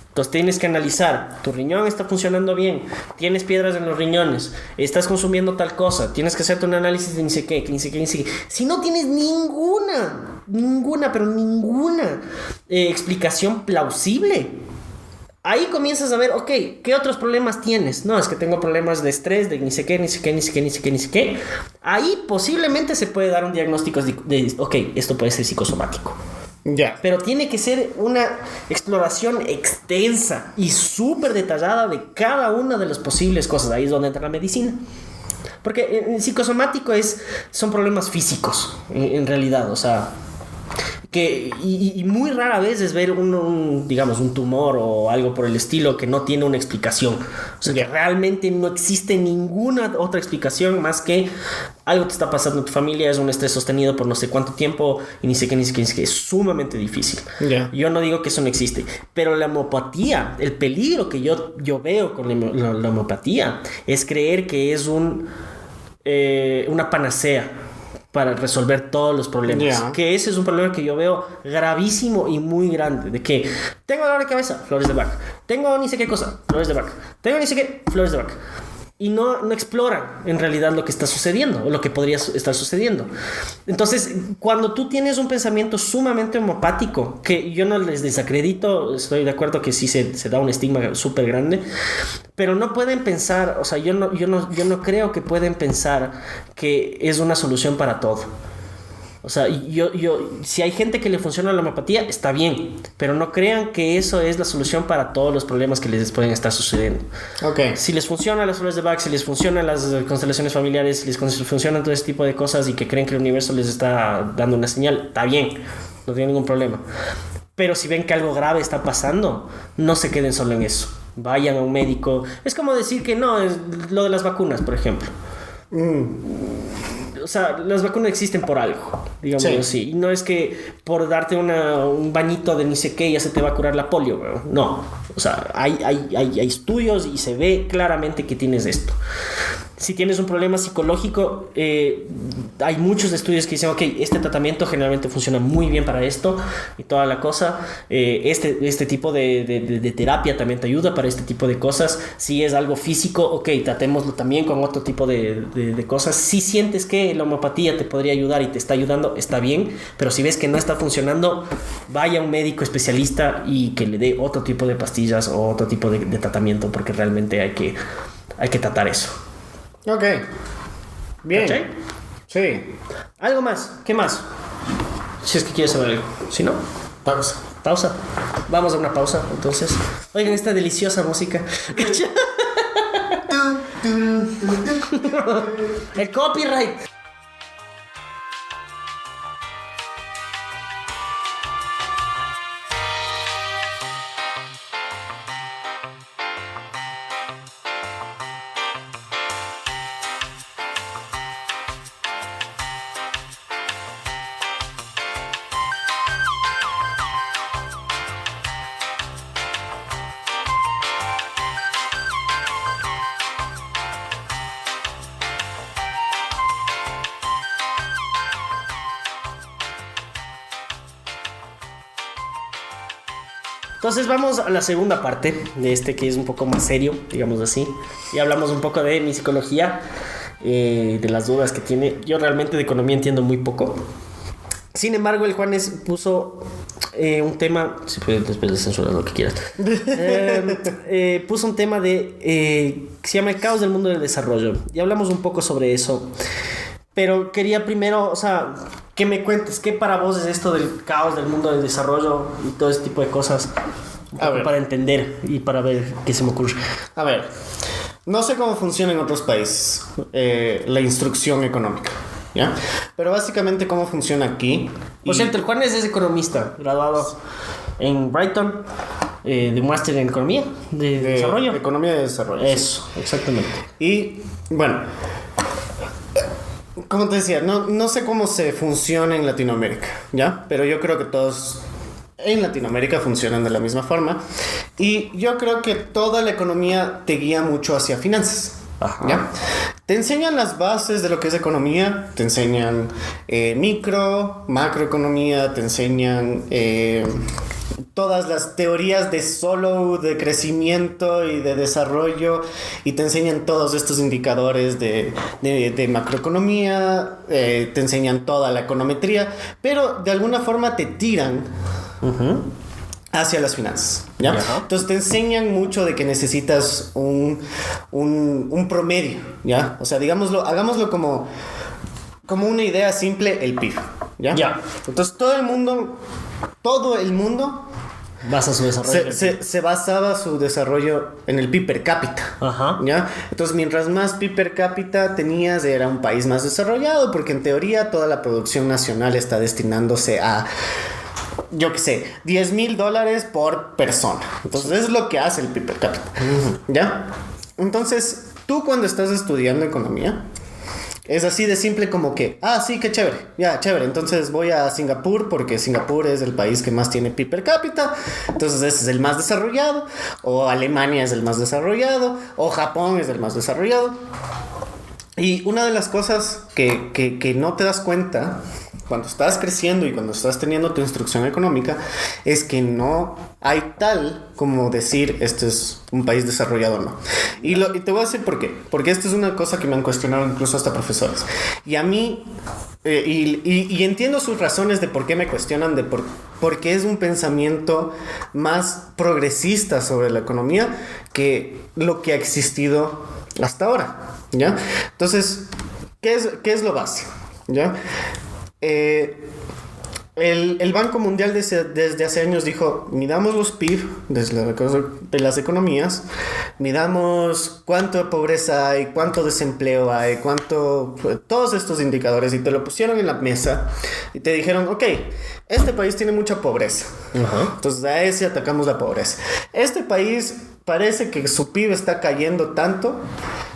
Entonces tienes que analizar, tu riñón está funcionando bien, tienes piedras en los riñones, estás consumiendo tal cosa, tienes que hacerte un análisis de ni sé qué. Si no tienes ninguna explicación plausible, ahí comienzas a ver, ok, ¿qué otros problemas tienes? No, es que tengo problemas de estrés, de ni sé qué. Ahí posiblemente se puede dar un diagnóstico de ok, esto puede ser psicosomático. Ya. Pero tiene que ser una exploración extensa y súper detallada de cada una de las posibles cosas. Ahí es donde entra la medicina. Porque el psicosomático son problemas físicos, en realidad. O sea, y muy rara vez es ver digamos, un tumor o algo por el estilo que no tiene una explicación. O sea, que realmente no existe ninguna otra explicación más que algo te está pasando en tu familia, es un estrés sostenido por no sé cuánto tiempo y ni sé qué. Es sumamente difícil. Yeah. Yo no digo que eso no existe, pero la homeopatía, el peligro que yo veo con la homeopatía es creer que es una panacea para resolver todos los problemas. Yeah. Que ese es un problema que yo veo gravísimo y muy grande. De que tengo dolor de cabeza, flores de Bach. Tengo ni sé qué cosa, flores de Bach. Tengo ni sé qué, flores de Bach. Y no exploran en realidad lo que está sucediendo o lo que podría estar sucediendo. Entonces, cuando tú tienes un pensamiento sumamente homopático, que yo no les desacredito, estoy de acuerdo que sí se da un estigma súper grande, pero no pueden pensar, o sea, yo no creo que pueden pensar que es una solución para todo. O sea, si hay gente que le funciona la homeopatía, está bien, pero no crean que eso es la solución para todos los problemas que les pueden estar sucediendo. Okay. Si les funcionan las flores de Bach, si les funcionan las constelaciones familiares, si les funcionan todo ese tipo de cosas y que creen que el universo les está dando una señal, está bien, no tiene ningún problema. Pero si ven que algo grave está pasando, no se queden solo en eso. Vayan a un médico. Es como decir que no, es lo de las vacunas, por ejemplo. O sea, las vacunas existen por algo, digamos así. Y no es que por darte un bañito de ni sé qué ya se te va a curar la polio, bro. No. O sea, hay estudios y se ve claramente que tienes esto. Si tienes un problema psicológico, hay muchos estudios que dicen, ok, este tratamiento generalmente funciona muy bien para esto y toda la cosa. Este tipo de terapia también te ayuda para este tipo de cosas. Si es algo físico, ok, tratémoslo también con otro tipo de cosas. Si sientes que la homeopatía te podría ayudar y te está ayudando, está bien. Pero si ves que no está funcionando, vaya a un médico especialista y que le dé otro tipo de pastillas o otro tipo de tratamiento, porque realmente hay que tratar eso. Ok. Bien. ¿Cachai? Sí. ¿Algo más? ¿Qué más? Si es que quieres saber algo. Si no, Pausa. pausa. Vamos a una pausa, entonces. Oigan esta deliciosa música. El copyright. Entonces vamos a la segunda parte de que es un poco más serio, digamos así. Y hablamos un poco de mi psicología, de las dudas que tiene. Yo realmente de economía entiendo muy poco. Sin embargo, el Juanes puso un tema... Si puedes después de censurar lo que quieras. Puso un tema que se llama el caos del mundo del desarrollo. Y hablamos un poco sobre eso. Pero quería primero, o sea, que me cuentes qué para vos es esto del caos del mundo del desarrollo y todo ese tipo de cosas. Para entender y para ver qué se me ocurre. A ver, no sé cómo funciona en otros países la instrucción económica, ¿ya? Pero básicamente cómo funciona aquí. Por cierto, el Juanes es economista, graduado en Brighton, de un máster en economía de desarrollo. Economía de desarrollo. Eso, sí. Exactamente. Y bueno, como te decía, no sé cómo se funciona en Latinoamérica, ¿ya? Pero yo creo que todos en Latinoamérica funcionan de la misma forma. Y yo creo que toda la economía te guía mucho hacia finanzas. Ajá. ¿Ya? Te enseñan las bases de lo que es economía, te enseñan macroeconomía, te enseñan todas las teorías de solo de crecimiento y de desarrollo, y te enseñan todos estos indicadores de macroeconomía, te enseñan toda la econometría, pero de alguna forma te tiran hacia las finanzas, ¿ya? Entonces te enseñan mucho de que necesitas un promedio, ¿ya? O sea, digámoslo, hagámoslo como una idea simple, el PIB, ¿ya? Entonces todo el mundo basa su desarrollo. Se basaba su desarrollo en el PIB per cápita. Ajá. ¿Ya? Entonces, mientras más PIB per cápita tenías, era un país más desarrollado, porque en teoría toda la producción nacional está destinándose a, yo qué sé, $10,000 por persona. Entonces, eso es lo que hace el PIB per cápita. ¿Ya? Entonces, tú cuando estás estudiando economía, es así de simple como que, sí, qué chévere, ya, chévere, entonces voy a Singapur porque Singapur es el país que más tiene PIB per cápita, entonces ese es el más desarrollado, o Alemania es el más desarrollado, o Japón es el más desarrollado. Y una de las cosas que no te das cuenta cuando estás creciendo y cuando estás teniendo tu instrucción económica es que no hay tal como decir este es un país desarrollado o no. Y te voy a decir por qué. Porque esto es una cosa que me han cuestionado incluso hasta profesores. Y a mí, y entiendo sus razones de por qué me cuestionan, porque es un pensamiento más progresista sobre la economía que lo que ha existido hasta ahora, ¿ya? Entonces, ¿qué es lo básico? ¿Ya? El Banco Mundial desde hace años dijo, midamos los PIB de las economías, midamos cuánto pobreza hay, cuánto desempleo hay, todos estos indicadores, y te lo pusieron en la mesa y te dijeron, ok, este país tiene mucha pobreza, entonces a ese atacamos la pobreza. Este país parece que su PIB está cayendo tanto,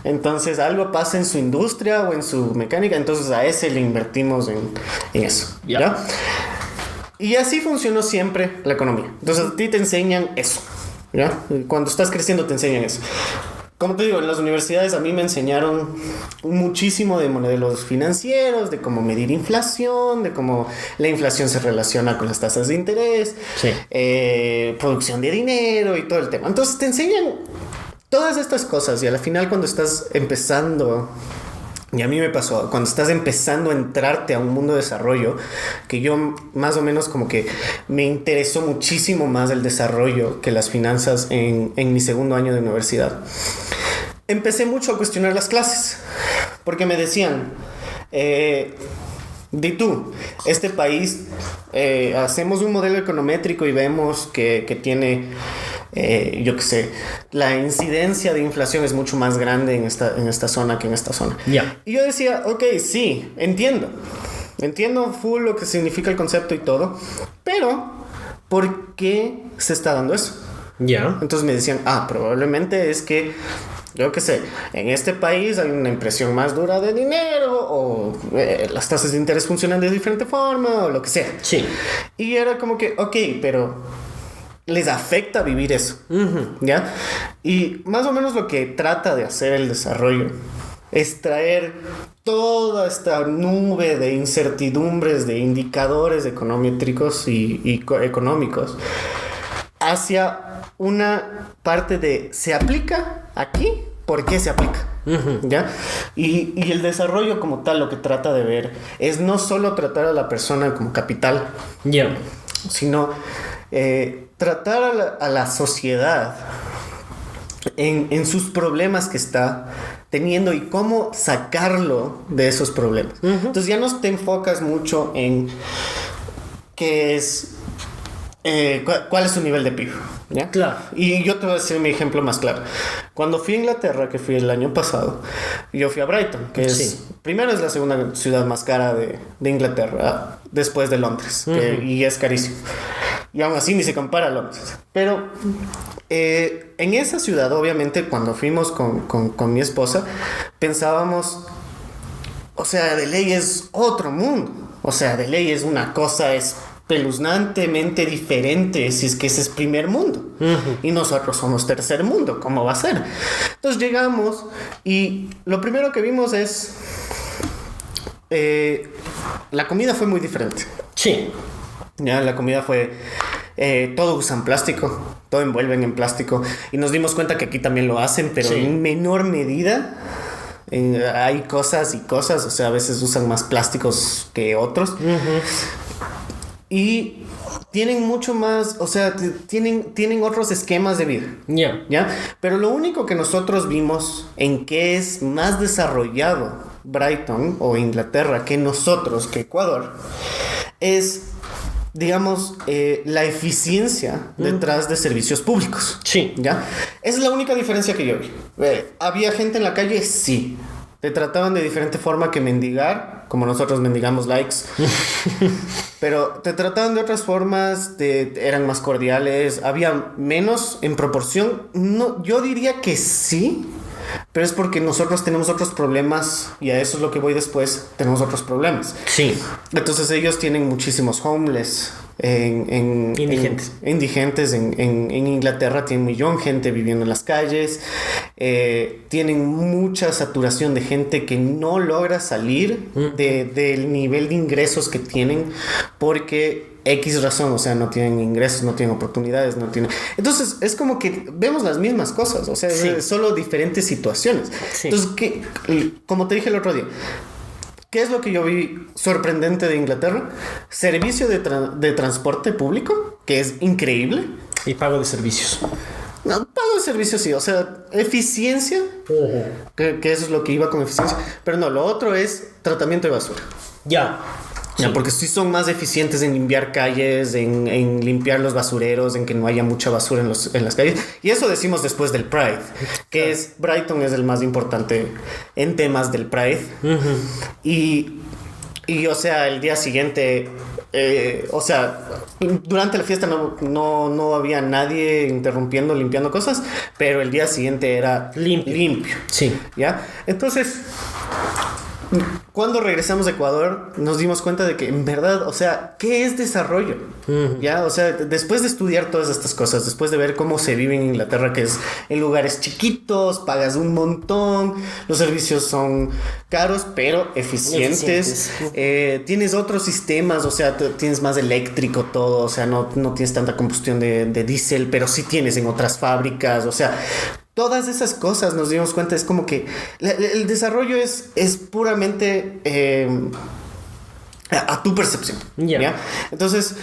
entonces algo pasa en su industria o en su mecánica, entonces a ese le invertimos en eso, ¿ya? Y así funcionó siempre la economía. Entonces a ti te enseñan eso, ¿ya? Cuando estás creciendo te enseñan eso. Como te digo, en las universidades a mí me enseñaron muchísimo de modelos financieros, de cómo medir inflación, de cómo la inflación se relaciona con las tasas de interés, producción de dinero y todo el tema. Entonces te enseñan todas estas cosas, y al final cuando estás empezando, y a mí me pasó, cuando estás empezando a entrarte a un mundo de desarrollo, que yo más o menos como que me interesó muchísimo más el desarrollo que las finanzas en mi segundo año de universidad. Empecé mucho a cuestionar las clases, porque me decían, di tú, este país, hacemos un modelo econométrico y vemos que tiene, yo qué sé, la incidencia de inflación es mucho más grande en esta zona que en esta zona. Y yo decía, ok, sí, entiendo full lo que significa el concepto y todo, pero ¿por qué se está dando eso? Entonces me decían, probablemente es que, yo qué sé, en este país hay una impresión más dura de dinero, o las tasas de interés funcionan de diferente forma, o lo que sea. Y era como que, ok, pero les afecta vivir eso, ¿ya? Y más o menos lo que trata de hacer el desarrollo es traer toda esta nube de incertidumbres, de indicadores econométricos y económicos hacia una parte de ¿se aplica aquí? ¿Por qué se aplica? ¿Ya? Y el desarrollo como tal lo que trata de ver es no solo tratar a la persona como capital, sino tratar a la sociedad en sus problemas que está teniendo y cómo sacarlo de esos problemas. Entonces ya no te enfocas mucho en qué es, cuál es su nivel de PIB, ¿ya? Claro. Y yo te voy a decir mi ejemplo más claro. Cuando fui a Inglaterra, que fui el año pasado, yo fui a Brighton, que es, primero es la segunda ciudad más cara de Inglaterra, después de Londres, y es carísimo. Y aún así ni se compara a Londres. Pero en esa ciudad, obviamente, cuando fuimos con mi esposa, pensábamos, o sea, de ley es otro mundo. O sea, de ley es una cosa espeluznantemente diferente si es que ese es primer mundo. Y nosotros somos tercer mundo. ¿Cómo va a ser? Entonces llegamos y lo primero que vimos es... la comida fue muy diferente. Sí. Ya, la comida fue... todo usan plástico, todo envuelven en plástico. Y nos dimos cuenta que aquí también lo hacen, pero en menor medida. Hay cosas y cosas, o sea, a veces usan más plásticos que otros. Y tienen mucho más, o sea, tienen otros esquemas de vida. ¿Ya? Pero lo único que nosotros vimos en que es más desarrollado Brighton o Inglaterra que nosotros, que Ecuador, es... digamos, la eficiencia detrás de servicios públicos. Sí. ¿Ya? Esa es la única diferencia que yo vi. ¿Había gente en la calle? Sí. Te trataban de diferente forma que mendigar, como nosotros mendigamos likes. Pero te trataban de otras formas, eran más cordiales, había menos en proporción. No, yo diría que sí. Pero es porque nosotros tenemos otros problemas y a eso es lo que voy después, tenemos otros problemas. Sí. Entonces ellos tienen muchísimos homeless indigentes. Indigentes en Inglaterra tienen 1 millón de gente viviendo en las calles. Tienen mucha saturación de gente que no logra salir del nivel de ingresos que tienen porque X razón, o sea, no tienen ingresos, no tienen oportunidades, no tienen... Entonces, es como que vemos las mismas cosas, o sea, es solo diferentes situaciones. Sí. Entonces, como te dije el otro día, ¿qué es lo que yo vi sorprendente de Inglaterra? Servicio de transporte público, que es increíble. Y pago de servicios. No, pago de servicios sí, o sea, eficiencia, que eso es lo que iba con eficiencia. Pero no, lo otro es tratamiento de basura. Ya. Sí. Porque sí son más eficientes en limpiar calles, en limpiar los basureros, en que no haya mucha basura en las calles. Y eso decimos después del Pride, que es Brighton es el más importante en temas del Pride. Y o sea, el día siguiente, o sea, durante la fiesta no había nadie interrumpiendo, limpiando cosas, pero el día siguiente era limpio. Sí. ¿Ya? Entonces... cuando regresamos a Ecuador nos dimos cuenta de que en verdad, o sea, ¿qué es desarrollo? Ya, o sea, después de estudiar todas estas cosas, después de ver cómo se vive en Inglaterra, que es en lugares chiquitos, pagas un montón, los servicios son caros pero eficientes. Tienes otros sistemas, o sea, tienes más eléctrico todo, o sea, no tienes tanta combustión de diésel, pero sí tienes en otras fábricas, o sea, todas esas cosas nos dimos cuenta, es como que el desarrollo es puramente a tu percepción. ¿Ya? Entonces,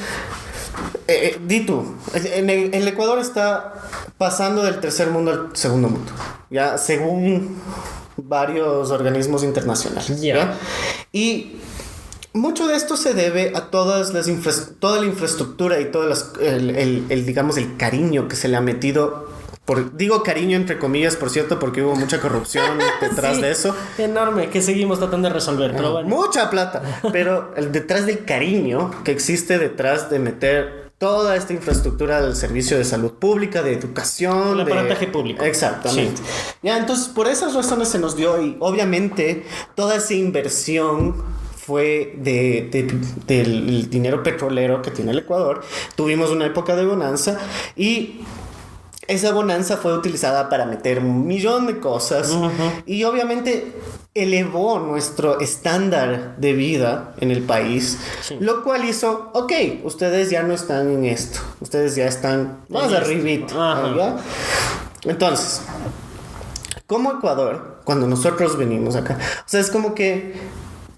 di tú, el Ecuador está pasando del tercer mundo al segundo mundo, ¿ya? Según varios organismos internacionales. ¿Ya? Y mucho de esto se debe a toda la infraestructura y todo digamos, el cariño que se le ha metido. Digo cariño entre comillas, por cierto, porque hubo mucha corrupción detrás de eso. Enorme, que seguimos tratando de resolver, pero bueno. Mucha plata, pero detrás del cariño que existe detrás de meter toda esta infraestructura del servicio de salud pública, de educación. El aparataje público. Exactamente. Sí. Ya, entonces, por esas razones se nos dio, y obviamente toda esa inversión fue del dinero petrolero que tiene el Ecuador. Tuvimos una época de bonanza y... esa bonanza fue utilizada para meter 1 millón de cosas y obviamente elevó nuestro estándar de vida en el país, lo cual hizo, ok, ustedes ya no están en esto, ustedes ya están más arribita, ¿ya? Entonces, como Ecuador, cuando nosotros venimos acá, o sea, es como que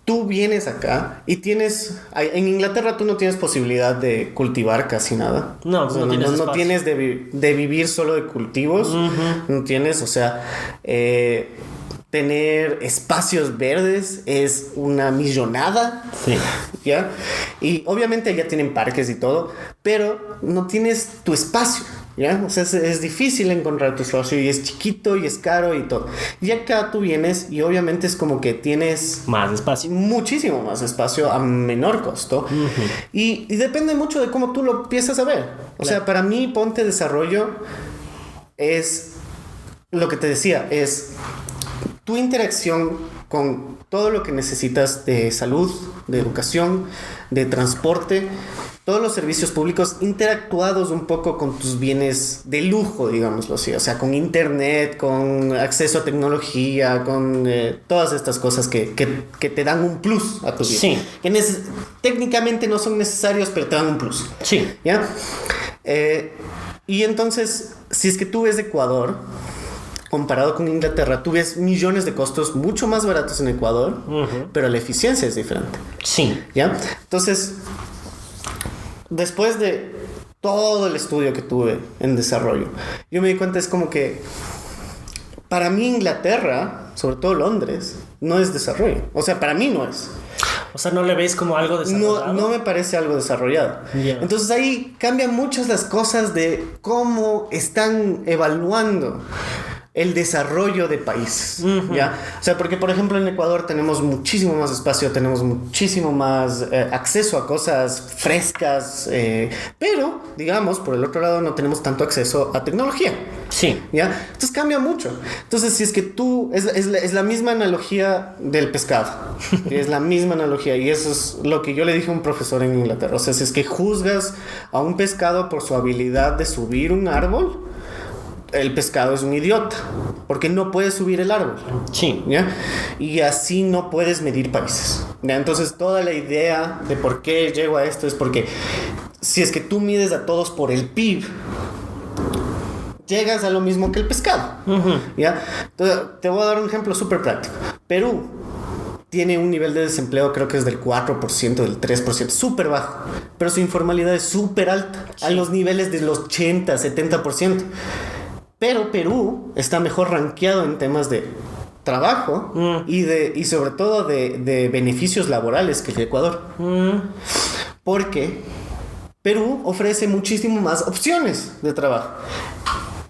tú vienes acá y en Inglaterra tú no tienes posibilidad de cultivar casi nada. No, o sea, no tienes de vivir solo de cultivos. No tienes, o sea, tener espacios verdes es una millonada. Sí. ¿Ya? Y obviamente ya tienen parques y todo, pero no tienes tu espacio. ¿Ya? O sea, es difícil encontrar tu espacio y es chiquito y es caro y todo. Y acá tú vienes y obviamente es como que tienes más espacio, muchísimo más espacio a menor costo. Y depende mucho de cómo tú lo empiezas a ver. O sea, para mí Ponte Desarrollo es lo que te decía, es tu interacción con todo lo que necesitas de salud, de educación, de transporte, todos los servicios públicos interactuados un poco con tus bienes de lujo, digámoslo así. O sea, con internet, con acceso a tecnología, con todas estas cosas que te dan un plus a tu vida. Sí. Que técnicamente no son necesarios, pero te dan un plus. Sí. ¿Ya? Y entonces, si es que tú ves Ecuador, comparado con Inglaterra, tú ves millones de costos mucho más baratos en Ecuador, pero la eficiencia es diferente. Sí. ¿Ya? Entonces, después de todo el estudio que tuve en desarrollo, yo me di cuenta, es como que para mí Inglaterra, sobre todo Londres, no es desarrollo. O sea, para mí no es. O sea, ¿no le ves como algo desarrollado? No me parece algo desarrollado. Yeah. Entonces ahí cambian muchas las cosas de cómo están evaluando el desarrollo de países, ¿ya? O sea, porque por ejemplo en Ecuador tenemos muchísimo más espacio, tenemos muchísimo más acceso a cosas frescas, pero, digamos, por el otro lado no tenemos tanto acceso a tecnología. Sí. ¿Ya? Entonces cambia mucho. Entonces, si es que tú... Es la misma analogía del pescado. Es la misma analogía. Y eso es lo que yo le dije a un profesor en Inglaterra. O sea, si es que juzgas a un pescado por su habilidad de subir un árbol, el pescado es un idiota, porque no puede subir el árbol. Sí. ¿Ya? Y así no puedes medir países. ¿Ya? Entonces toda la idea de por qué llego a esto es porque si es que tú mides a todos por el PIB, llegas a lo mismo que el pescado. ¿Ya? Entonces, te voy a dar un ejemplo súper práctico. Perú tiene un nivel de desempleo, creo que es del 4%, del 3%, súper bajo, pero su informalidad es súper alta, a los niveles de los 80, 70%. Pero Perú está mejor rankeado en temas de trabajo y sobre todo de beneficios laborales que el Ecuador. Porque Perú ofrece muchísimo más opciones de trabajo.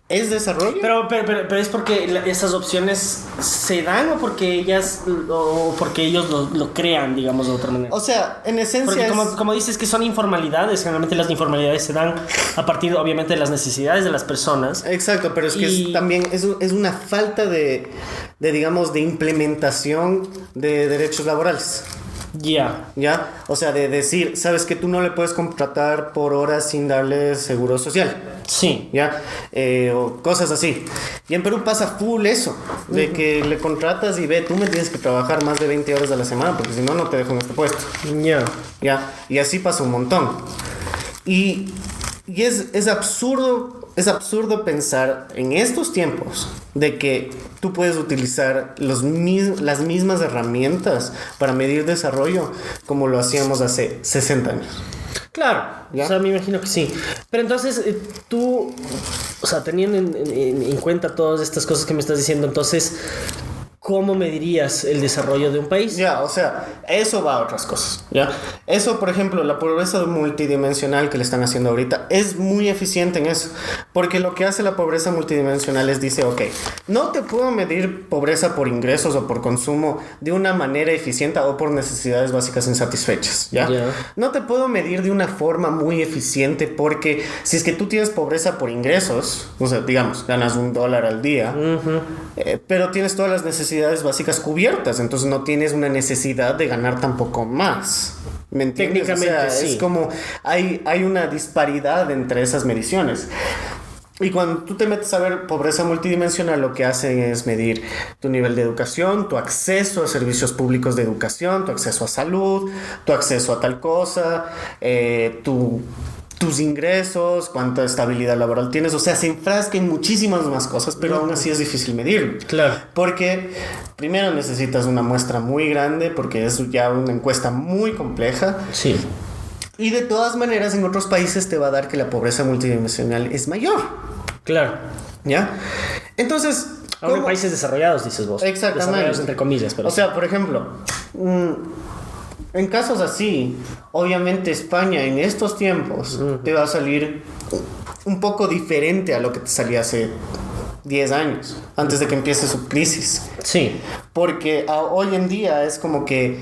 ¿Es desarrollo? Pero es porque esas opciones se dan o porque ellos lo crean, digamos, de otra manera. O sea, en esencia porque como dices que son informalidades, generalmente las informalidades se dan a partir, obviamente, de las necesidades de las personas. Exacto, pero es que también es una falta de, digamos, de implementación de derechos laborales. ¿Ya? O sea, de decir, sabes que tú no le puedes contratar por horas sin darle seguro social. Sí. ¿Ya? O cosas así. Y en Perú pasa full eso, de que le contratas y tú me tienes que trabajar más de 20 horas a la semana, porque si no, no te dejo en este puesto. ¿Ya? Y así pasa un montón. Y es absurdo. Es absurdo pensar en estos tiempos de que tú puedes utilizar las mismas herramientas para medir desarrollo como lo hacíamos hace 60 años. Claro, ¿ya? O sea, me imagino que sí. Pero entonces, tú, o sea, teniendo en cuenta todas estas cosas que me estás diciendo, entonces, ¿cómo medirías el desarrollo de un país? Ya, o sea, eso va a otras cosas, ¿ya? Eso, por ejemplo, la pobreza multidimensional que le están haciendo ahorita es muy eficiente en eso, porque lo que hace la pobreza multidimensional es dice, ok, no te puedo medir pobreza por ingresos o por consumo de una manera eficiente o por necesidades básicas insatisfechas, ¿ya? No te puedo medir de una forma muy eficiente porque si es que tú tienes pobreza por ingresos, o sea, digamos, ganas $1 al día, pero tienes todas las necesidades básicas cubiertas, entonces no tienes una necesidad de ganar tampoco más. ¿Me entiendes? Técnicamente, o sea, sí. Es como hay una disparidad entre esas mediciones. Y cuando tú te metes a ver pobreza multidimensional, lo que hacen es medir tu nivel de educación, tu acceso a servicios públicos de educación, tu acceso a salud, tu acceso a tal cosa, tu tus ingresos, cuánta estabilidad laboral tienes, o sea, se enfrasca en muchísimas más cosas, pero aún así es difícil medirlo. Claro. Porque primero necesitas una muestra muy grande, porque es ya una encuesta muy compleja. Sí. Y de todas maneras, en otros países te va a dar que la pobreza multidimensional es mayor. Claro. ¿Ya? Entonces... Ahora en países desarrollados, dices vos. Exactamente. Desarrollados entre comillas, pero... O sea, por ejemplo... en casos así, obviamente España en estos tiempos te va a salir un poco diferente a lo que te salía hace 10 años, antes de que empiece su crisis. Sí. Porque hoy en día es como que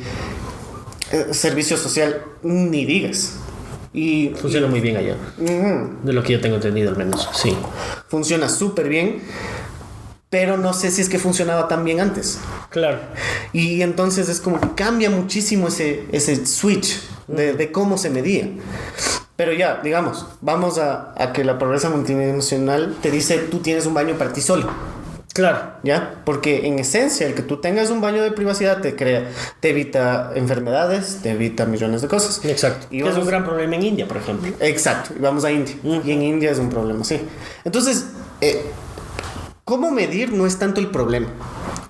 servicio social ni digas. Y funciona muy bien allá. De lo que yo tengo entendido al menos, sí. Funciona súper bien. Pero no sé si es que funcionaba tan bien antes. Claro. Y entonces es como que cambia muchísimo ese switch de cómo se medía. Pero ya, digamos, vamos a que la pobreza multidimensional te dice tú tienes un baño para ti solo. Claro. ¿Ya? Porque en esencia el que tú tengas un baño de privacidad te evita enfermedades, te evita millones de cosas. Exacto. Y es un gran problema en India, por ejemplo. Exacto. Y vamos a India. Y en India es un problema, sí. Entonces... ¿cómo medir no es tanto el problema?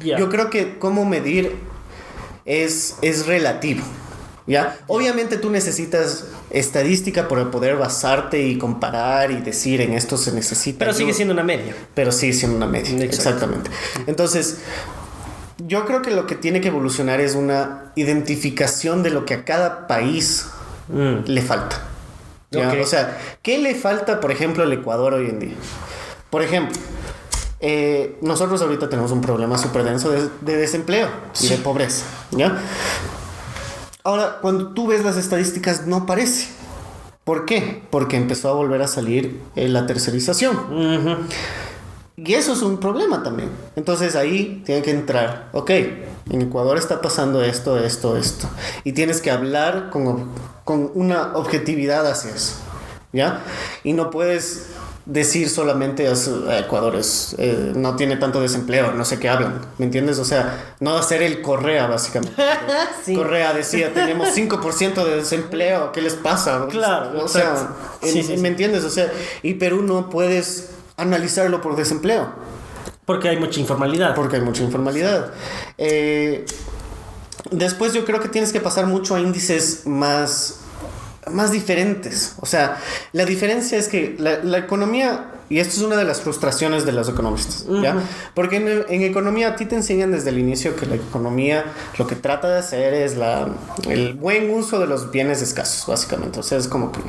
Yeah. Yo creo que cómo medir es relativo, ¿ya? Obviamente tú necesitas estadística para poder basarte y comparar y decir en esto se necesita. Pero sigue siendo una media. Pero sigue siendo una media, exactamente. Entonces, yo creo que lo que tiene que evolucionar es una identificación de lo que a cada país le falta. ¿Ya? Okay. O sea, ¿qué le falta, por ejemplo, al Ecuador hoy en día? Por ejemplo... nosotros ahorita tenemos un problema súper denso de desempleo y de pobreza, ¿ya? Ahora, cuando tú ves las estadísticas no parece. ¿Por qué? Porque empezó a volver a salir la tercerización. Y eso es un problema también. Entonces ahí tiene que entrar, ok, en Ecuador está pasando esto. Y tienes que hablar con una objetividad hacia eso, ¿ya? Y no puedes... decir solamente Ecuador no tiene tanto desempleo, no sé qué hablan, ¿me entiendes? O sea, no hacer el Correa básicamente. Sí. Correa decía, tenemos 5% de desempleo, ¿qué les pasa? Claro, o sea, ¿me entiendes? O sea, y Perú no puedes analizarlo por desempleo. Porque hay mucha informalidad. Después yo creo que tienes que pasar mucho a índices más diferentes. O sea, la diferencia es que la economía, y esto es una de las frustraciones de los economistas, ¿ya? Porque en economía a ti te enseñan desde el inicio que la economía lo que trata de hacer es el buen uso de los bienes escasos, básicamente. O sea, es como que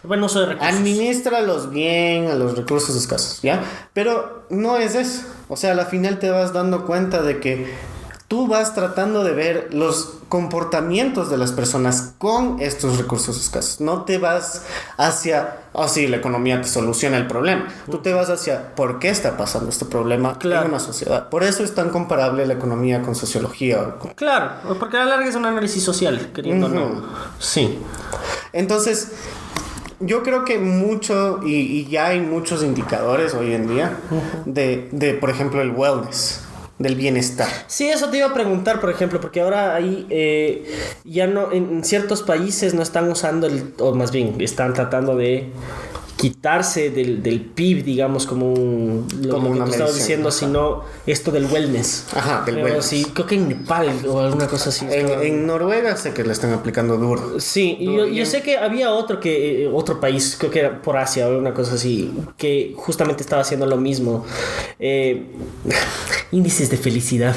buen uso de recursos. Administralos bien a los recursos escasos, ¿ya? Pero no es eso. O sea, al final te vas dando cuenta de que tú vas tratando de ver los comportamientos de las personas con estos recursos escasos. No te vas hacia, sí, la economía te soluciona el problema. Tú te vas hacia, ¿por qué está pasando este problema en una sociedad? Por eso es tan comparable la economía con sociología. Claro, porque a la larga es un análisis social, queriendo o no. Sí. Entonces, yo creo que y ya hay muchos indicadores hoy en día de, por ejemplo, el wellness. Del bienestar. Sí, eso te iba a preguntar, por ejemplo, porque ahora ahí ya no, en ciertos países no están usando o más bien están tratando de quitarse del PIB, digamos, como lo que tú estabas diciendo, sino esto del wellness. Ajá, del wellness. Sí, creo que en Nepal o alguna cosa así. En Noruega sé que le están aplicando duro. Sí, y yo sé que había otro país, creo que era por Asia o una cosa así, que justamente estaba haciendo lo mismo. Índices de felicidad.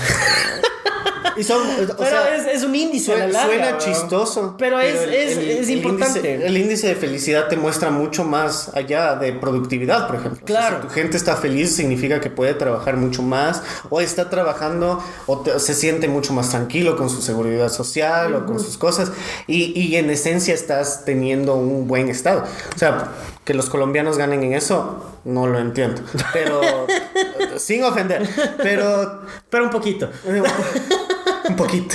Es un índice a la larga. Suena chistoso. Pero es importante. El índice de felicidad te muestra mucho más allá de productividad, por ejemplo. Claro. O sea, si tu gente está feliz, significa que puede trabajar mucho más, o está trabajando, o se siente mucho más tranquilo con su seguridad social o con sus cosas. Y en esencia estás teniendo un buen estado. O sea, que los colombianos ganen en eso, no lo entiendo. Pero, sin ofender, pero un poquito. Un poquito.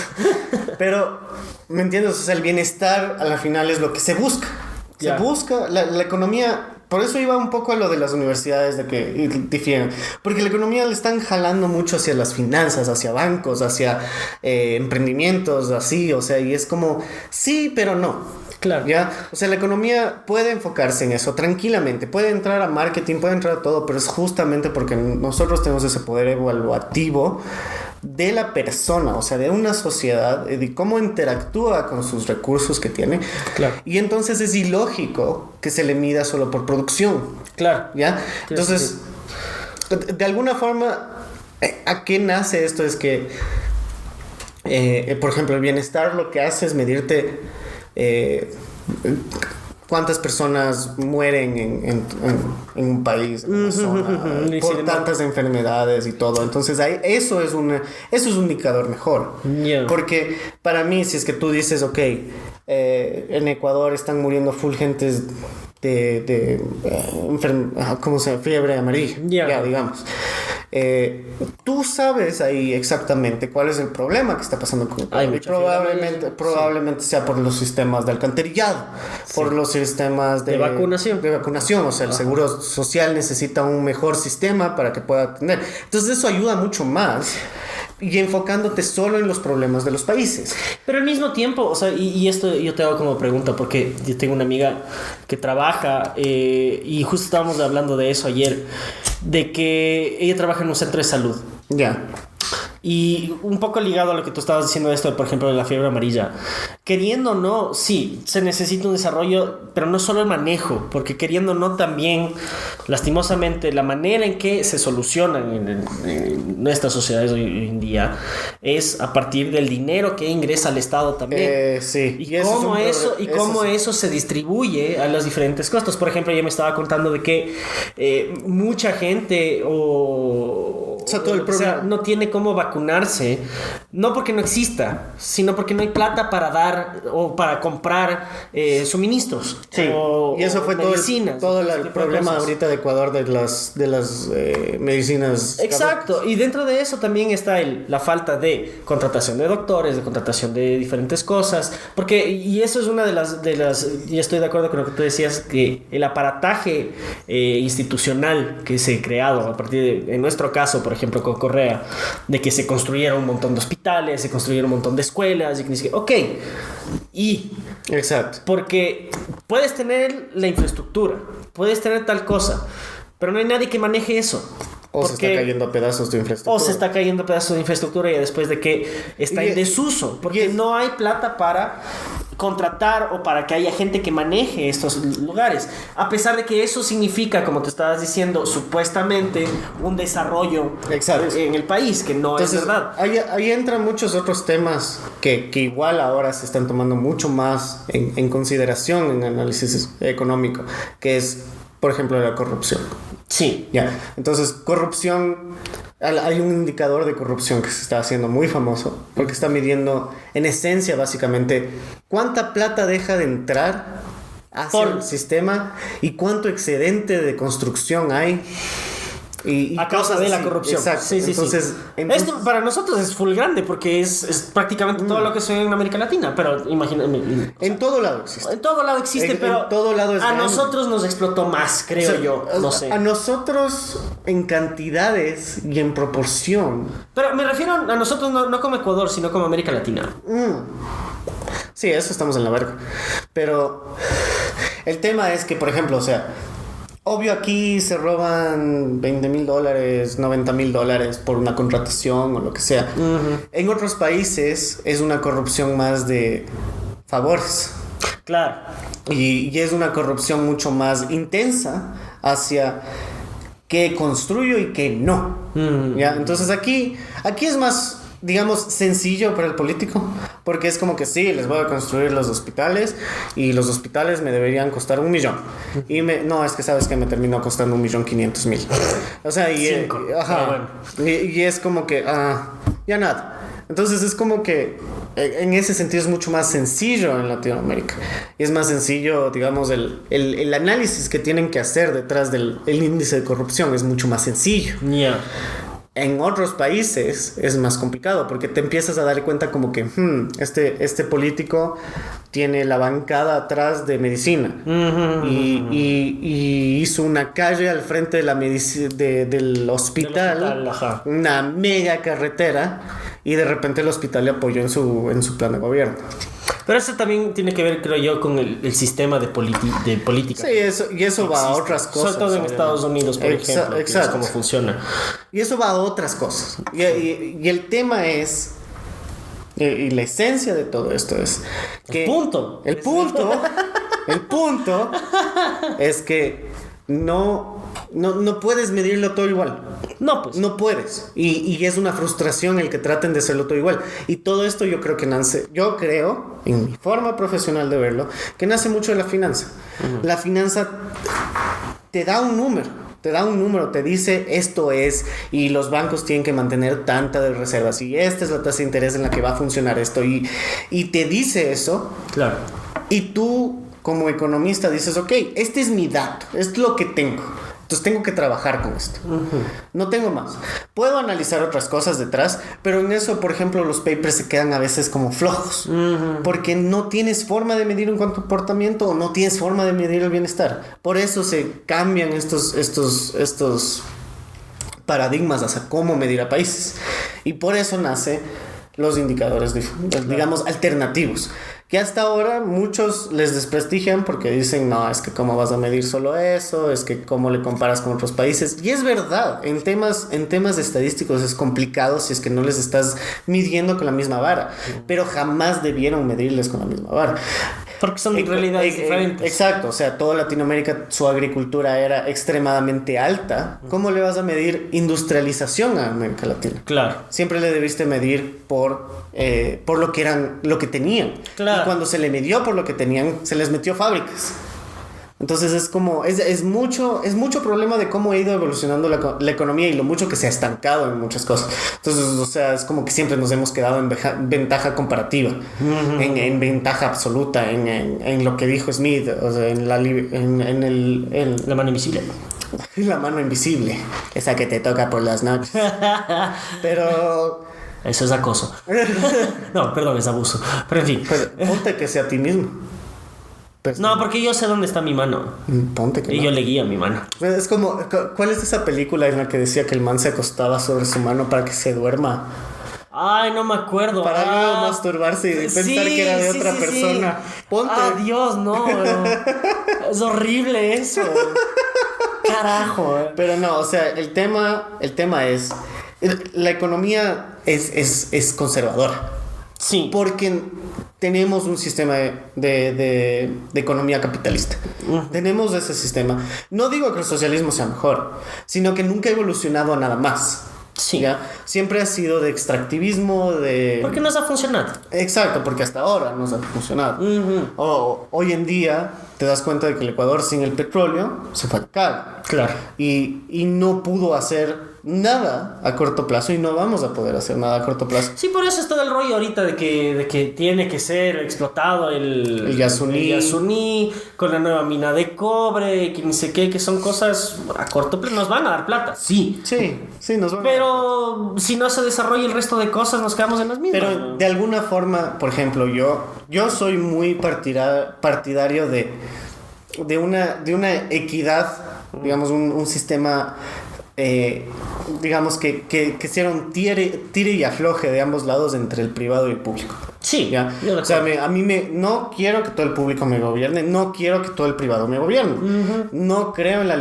Pero, ¿me entiendes? O sea, el bienestar a la final es lo que se busca. Se busca la economía. Por eso iba un poco a lo de las universidades de que difieren. Porque la economía le están jalando mucho hacia las finanzas, hacia bancos, hacia emprendimientos, así. O sea, y es como, sí, pero no. Claro. ¿Ya? O sea, la economía puede enfocarse en eso tranquilamente, puede entrar a marketing, puede entrar a todo, pero es justamente porque nosotros tenemos ese poder evaluativo de la persona, o sea, de una sociedad, de cómo interactúa con sus recursos que tiene. Claro. Y entonces es ilógico que se le mida solo por producción. Claro. ¿Ya? Entonces, de alguna forma, ¿a qué nace esto? Es que, por ejemplo, el bienestar lo que hace es medirte cuántas personas mueren en un país, en una zona, por tantas enfermedades y todo. Entonces, eso es un indicador mejor. Yeah. Porque para mí, si es que tú dices, ok, en Ecuador están muriendo full gentes de ¿cómo se llama? Fiebre amarilla, ya, digamos. Tú sabes ahí exactamente cuál es el problema que está pasando con Ecuador. Y probablemente sea por los sistemas de alcantarillado, por los sistemas de vacunación. O sea, el seguro social necesita un mejor sistema para que pueda atender. Entonces eso ayuda mucho más. Y enfocándote solo en los problemas de los países. Pero al mismo tiempo, o sea, y esto yo te hago como pregunta, porque yo tengo una amiga que trabaja, y justo estábamos hablando de eso ayer, de que ella trabaja en un centro de salud. Ya. Y un poco ligado a lo que tú estabas diciendo de esto, por ejemplo, de la fiebre amarilla. Queriendo o no, sí, se necesita un desarrollo, pero no solo el manejo, porque queriendo o no también, lastimosamente, la manera en que se solucionan en nuestras sociedades hoy en día es a partir del dinero que ingresa al Estado también. Sí. Y cómo eso se distribuye a los diferentes costos. Por ejemplo, ella me estaba contando de que mucha gente no tiene cómo vacunarse, no porque no exista, sino porque no hay plata para dar o para comprar suministros. Sí, y eso fue medicinas, todo el problema ahorita de Ecuador de las medicinas. Exacto, y dentro de eso también está la falta de contratación de doctores, de contratación de diferentes cosas, y eso es una de las y estoy de acuerdo con lo que tú decías, que el aparataje institucional que se ha creado a partir de, en nuestro caso, por ejemplo, con Correa, de que se construyeron un montón de hospitales, se construyeron un montón de escuelas, Exacto. Porque puedes tener la infraestructura, puedes tener tal cosa, pero no hay nadie que maneje eso. O se está cayendo a pedazos de infraestructura. Y después de que está en desuso, porque no hay plata para contratar o para que haya gente que maneje estos lugares. A pesar de que eso significa, como te estabas diciendo, supuestamente un desarrollo en el país, que no es verdad. Ahí entran muchos otros temas que igual ahora se están tomando mucho más en consideración en análisis económico, que es, por ejemplo, la corrupción. Sí. Ya. Entonces, corrupción, hay un indicador de corrupción que se está haciendo muy famoso porque está midiendo, en esencia, básicamente, cuánta plata deja de entrar hacia el sistema y cuánto excedente de construcción hay. A causa de la corrupción. Exacto. Sí. Entonces, esto para nosotros es full grande porque es prácticamente todo lo que se ve en América Latina, pero imagínate. En todo lado existe. En todo lado existe, pero en todo lado es a grande. Nosotros nos explotó más, creo yo. No sé. A nosotros en cantidades y en proporción. Pero me refiero a nosotros no como Ecuador, sino como América Latina. Sí, eso estamos en la verga. Pero el tema es que, por ejemplo, o sea, obvio aquí se roban $20,000, $90,000 por una contratación o lo que sea. En otros países es una corrupción más de favores. Claro. Y es una corrupción mucho más intensa hacia qué construyo y qué no. ¿Ya? Entonces aquí es más, digamos, sencillo para el político, porque es como que sí, les voy a construir los hospitales y los hospitales me deberían costar $1 millón y no, es que sabes que me terminó costando $1,500,000. O sea, y es como que ya nada. Entonces es como que en ese sentido es mucho más sencillo en Latinoamérica. Y es más sencillo, digamos, el análisis que tienen que hacer detrás del índice de corrupción es mucho más sencillo. Yeah. En otros países es más complicado porque te empiezas a dar cuenta como que este político tiene la bancada atrás de medicina y hizo una calle al frente de del hospital, una mega carretera, y de repente el hospital le apoyó en su plan de gobierno. Pero eso también tiene que ver, creo yo, con el sistema de política. Sí, eso va a otras cosas. Sobre todo en Estados Unidos, por ejemplo, que es cómo funciona. Y eso va a otras cosas. Y el tema es, y la esencia de todo esto es que... El punto es que no puedes medirlo todo igual. No, pues. No puedes. Y es una frustración el que traten de hacerlo todo igual. Y todo esto yo creo, en mi forma profesional de verlo, que nace mucho de la finanza. Uh-huh. La finanza te da un número. Te dice esto es, y los bancos tienen que mantener tanta de reservas, y esta es la tasa de interés en la que va a funcionar esto, y te dice eso. Claro. Y tú, como economista, dices, ok, este es mi dato, es lo que tengo. Entonces tengo que trabajar con esto. Uh-huh. No tengo más. Puedo analizar otras cosas detrás, pero en eso, por ejemplo, los papers se quedan a veces como flojos. Uh-huh. Porque no tienes forma de medir un comportamiento o no tienes forma de medir el bienestar. Por eso se cambian estos paradigmas hacia cómo medir a países. Y por eso nace los indicadores, digamos, alternativos. Que hasta ahora muchos les desprestigian porque dicen, no, es que cómo vas a medir solo eso, es que cómo le comparas con otros países. Y es verdad, en temas estadísticos es complicado si es que no les estás midiendo con la misma vara, pero jamás debieron medirles con la misma vara. Porque son realidades diferentes. Exacto, o sea, toda Latinoamérica, su agricultura era extremadamente alta. ¿Cómo le vas a medir industrialización a América Latina? Claro. Siempre le debiste medir por lo que tenían. Claro. Y cuando se le midió por lo que tenían, se les metió fábricas. Entonces es mucho problema de cómo ha ido evolucionando la economía y lo mucho que se ha estancado en muchas cosas. Entonces, o sea, es como que siempre nos hemos quedado en ventaja comparativa, uh-huh. en ventaja absoluta, en lo que dijo Smith, o sea, en la mano invisible. La mano invisible, esa que te toca por las noches. Pero... eso es acoso. No, perdón, es abuso. Pero en fin. Ponte que sea a ti mismo. No, porque yo sé dónde está mi mano. Ponte que y no. yo le guío a mi mano. Es como, ¿cuál es esa película en la que decía que el man se acostaba sobre su mano para que se duerma? Ay, no me acuerdo. Para luego masturbarse y pensar que era de otra persona. Sí. Ponte. Ah, Dios, no. Es horrible eso. Carajo. Pero no, o sea, el tema es... La economía es conservadora. Sí. Porque tenemos un sistema de economía capitalista. Uh-huh. Tenemos ese sistema. No digo que el socialismo sea mejor, sino que nunca ha evolucionado a nada más. Sí. ¿Ya? Siempre ha sido de extractivismo, de... Porque nos ha funcionado. Exacto, porque hasta ahora nos ha funcionado. Uh-huh. Hoy en día te das cuenta de que el Ecuador sin el petróleo se fue a cagar. Claro. Y no pudo hacer nada a corto plazo y no vamos a poder hacer nada a corto plazo. Sí, por eso es todo el rollo ahorita de que tiene que ser explotado el Yasuní con la nueva mina de cobre, que ni sé qué, que son cosas a corto plazo. Nos van a dar plata, sí. Sí, nos van Pero si no se desarrolla el resto de cosas, nos quedamos en las mismas. Pero de alguna forma, por ejemplo, yo soy muy partidario de una equidad, digamos, un sistema... digamos que sea un tire y afloje de ambos lados entre el privado y el público. Sí, ¿ya? O sea, no quiero que todo el público me gobierne, no quiero que todo el privado me gobierne. Uh-huh. No creo en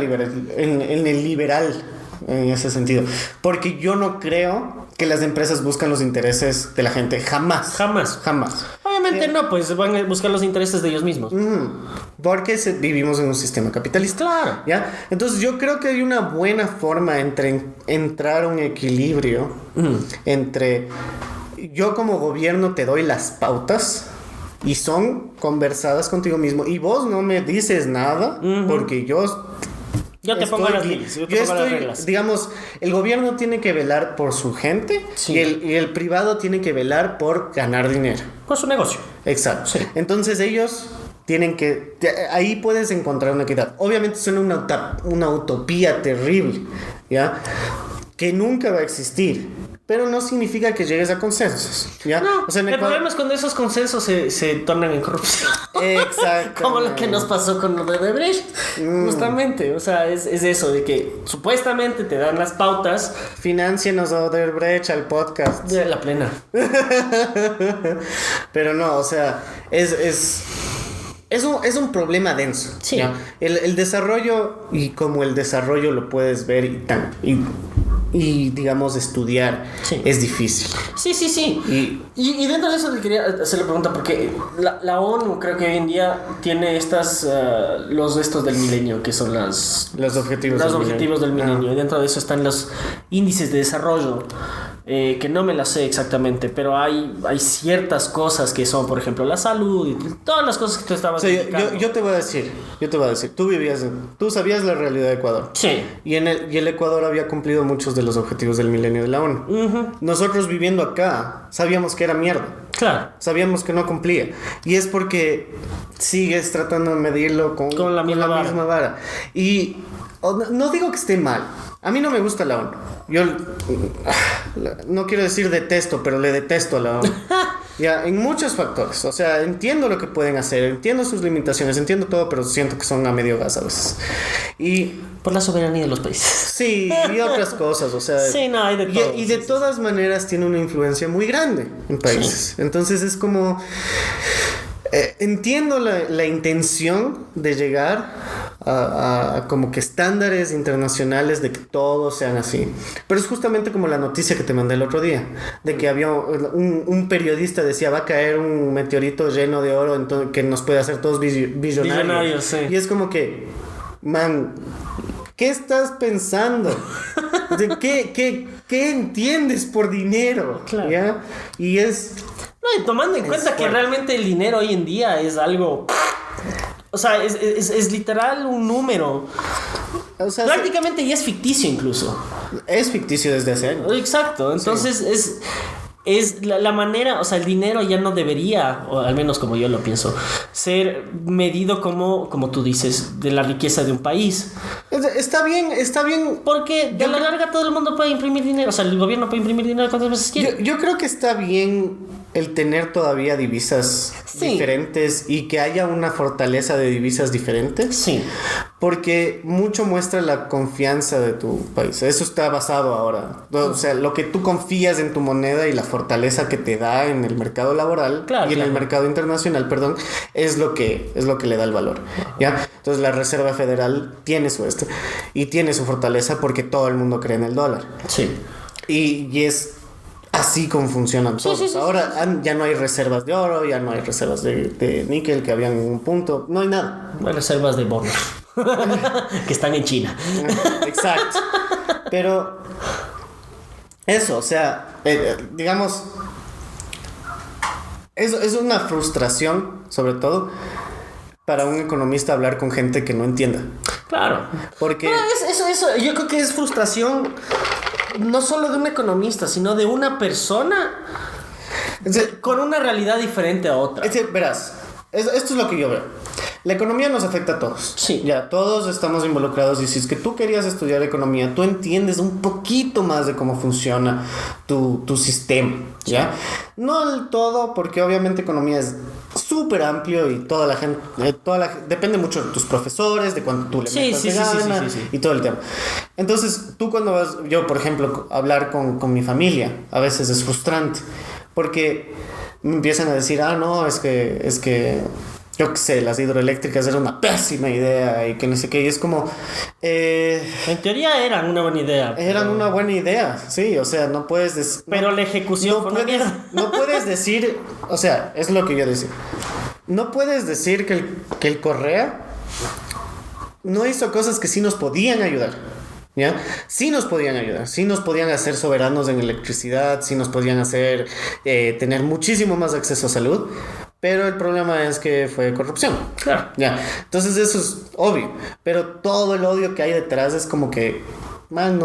el liberal en ese sentido, porque yo no creo que las empresas buscan los intereses de la gente, jamás. Obviamente no, pues van a buscar los intereses de ellos mismos. Porque vivimos en un sistema capitalista. Claro. ¿Ya? Entonces yo creo que hay una buena forma entre entrar a un equilibrio entre yo como gobierno te doy las pautas y son conversadas contigo mismo y vos no me dices nada porque yo te pongo las leyes, yo te pongo las reglas. Digamos, el gobierno tiene que velar por su gente, sí. y el privado tiene que velar por ganar dinero. Por su negocio. Exacto. Sí. Entonces ellos tienen que... Ahí puedes encontrar una equidad. Obviamente suena una utopía terrible, ¿ya? Que nunca va a existir. Pero no significa que llegues a consensos, ¿ya? No, o sea, el problema es cuando esos consensos se tornan en corrupción. Exacto. Como lo que nos pasó con lo de Odebrecht. Justamente, o sea, es eso de que supuestamente te dan las pautas. Financienos Odebrecht al podcast. De la plena. Pero no, o sea, es un problema denso. Sí. ¿Ya? El desarrollo, y como el desarrollo lo puedes ver y digamos estudiar, Sí. es difícil. Sí. Y Y dentro de eso te quería hacer la pregunta, porque la ONU creo que hoy en día tiene los estos del milenio, que son los objetivos del milenio. Ah. Y dentro de eso están los índices de desarrollo, que no me las sé exactamente, pero hay ciertas cosas que son, por ejemplo, la salud y todas las cosas que tú estabas Sí, indicando. yo te voy a decir, tú sabías la realidad de Ecuador. Sí. Y el Ecuador había cumplido muchos de los objetivos del milenio de la ONU. Ujú. Nosotros viviendo acá sabíamos que era mierda. Claro. Sabíamos que no cumplía. Y es porque sigues tratando de medirlo con la misma vara. Y no digo que esté mal. A mí no me gusta la ONU. Yo no quiero decir detesto, pero le detesto a la ONU. Ya, en muchos factores. O sea, entiendo lo que pueden hacer, entiendo sus limitaciones, entiendo todo, pero siento que son a medio gas a veces. Y Por la soberanía de los países. sí, y otras cosas, o sea. Sí, no, hay de todo. Y de todas maneras tiene una influencia muy grande en países. Entonces es como. Entiendo la intención de llegar a como que estándares internacionales de que todos sean así. Pero es justamente como la noticia que te mandé el otro día, de que había un periodista decía, va a caer un meteorito lleno de oro que nos puede hacer todos billonarios. Billonarios, sí. Y es como que, man, ¿qué estás pensando? ¿De qué entiendes por dinero? Claro. ¿Ya? Y es... No, y tomando en cuenta que realmente el dinero hoy en día es algo... O sea, es literal un número. O sea, Prácticamente ya es ficticio incluso. es ficticio desde hace años. Exacto, entonces es la manera, o sea, el dinero ya no debería, o al menos como yo lo pienso, ser medido como tú dices, de la riqueza de un país. Está bien. Porque de la larga todo el mundo puede imprimir dinero, o sea, el gobierno puede imprimir dinero cuantas veces quiere. Yo creo que está bien el tener todavía divisas Sí. diferentes y que haya una fortaleza de divisas diferentes. Sí. Porque mucho muestra la confianza de tu país. Eso está basado ahora. O sea, lo que tú confías en tu moneda y la fortaleza que te da en el mercado laboral Claro, y en el claro. mercado internacional, perdón, es lo que le da el valor. ¿Ya? Entonces la Reserva Federal tiene y tiene su fortaleza porque todo el mundo cree en el dólar. Sí. Y es así como funcionan todos. sí. Ahora ya no hay reservas de oro, ya no hay reservas de níquel que habían en un punto. No hay nada. Hay reservas de bonos que están en China. Exacto. Pero eso, o sea, digamos, es una frustración, sobre todo, para un economista hablar con gente que no entienda. Claro. Porque... No, eso, yo creo que es frustración no solo de un economista, sino de una persona con una realidad diferente a otra. Verás, esto es lo que yo veo. La economía nos afecta a todos. Sí. Ya, todos estamos involucrados y si es que tú querías estudiar economía, tú entiendes un poquito más de cómo funciona tu sistema, ¿ya? No del todo, porque obviamente economía es súper amplio y toda la gente, depende mucho de tus profesores, de cuánto tú le metas de gana y todo el tema. Entonces, tú cuando vas, yo por ejemplo, a hablar con mi familia, a veces es frustrante, porque me empiezan a decir, no, es que yo qué sé, las hidroeléctricas era una pésima idea y que no sé qué, y es como... En teoría eran una buena idea. Eran una buena idea, sí, o sea, no puedes... Pero la ejecución fue una mierda. No puedes decir, o sea, es lo que yo decía. No puedes decir que el Correa no hizo cosas que sí nos podían ayudar. ¿Ya? Sí nos podían ayudar, sí nos podían hacer soberanos en electricidad, sí nos podían hacer tener muchísimo más acceso a salud, pero el problema es que fue corrupción. Claro. ¿Ya? Entonces eso es obvio, pero todo el odio que hay detrás es como que, man,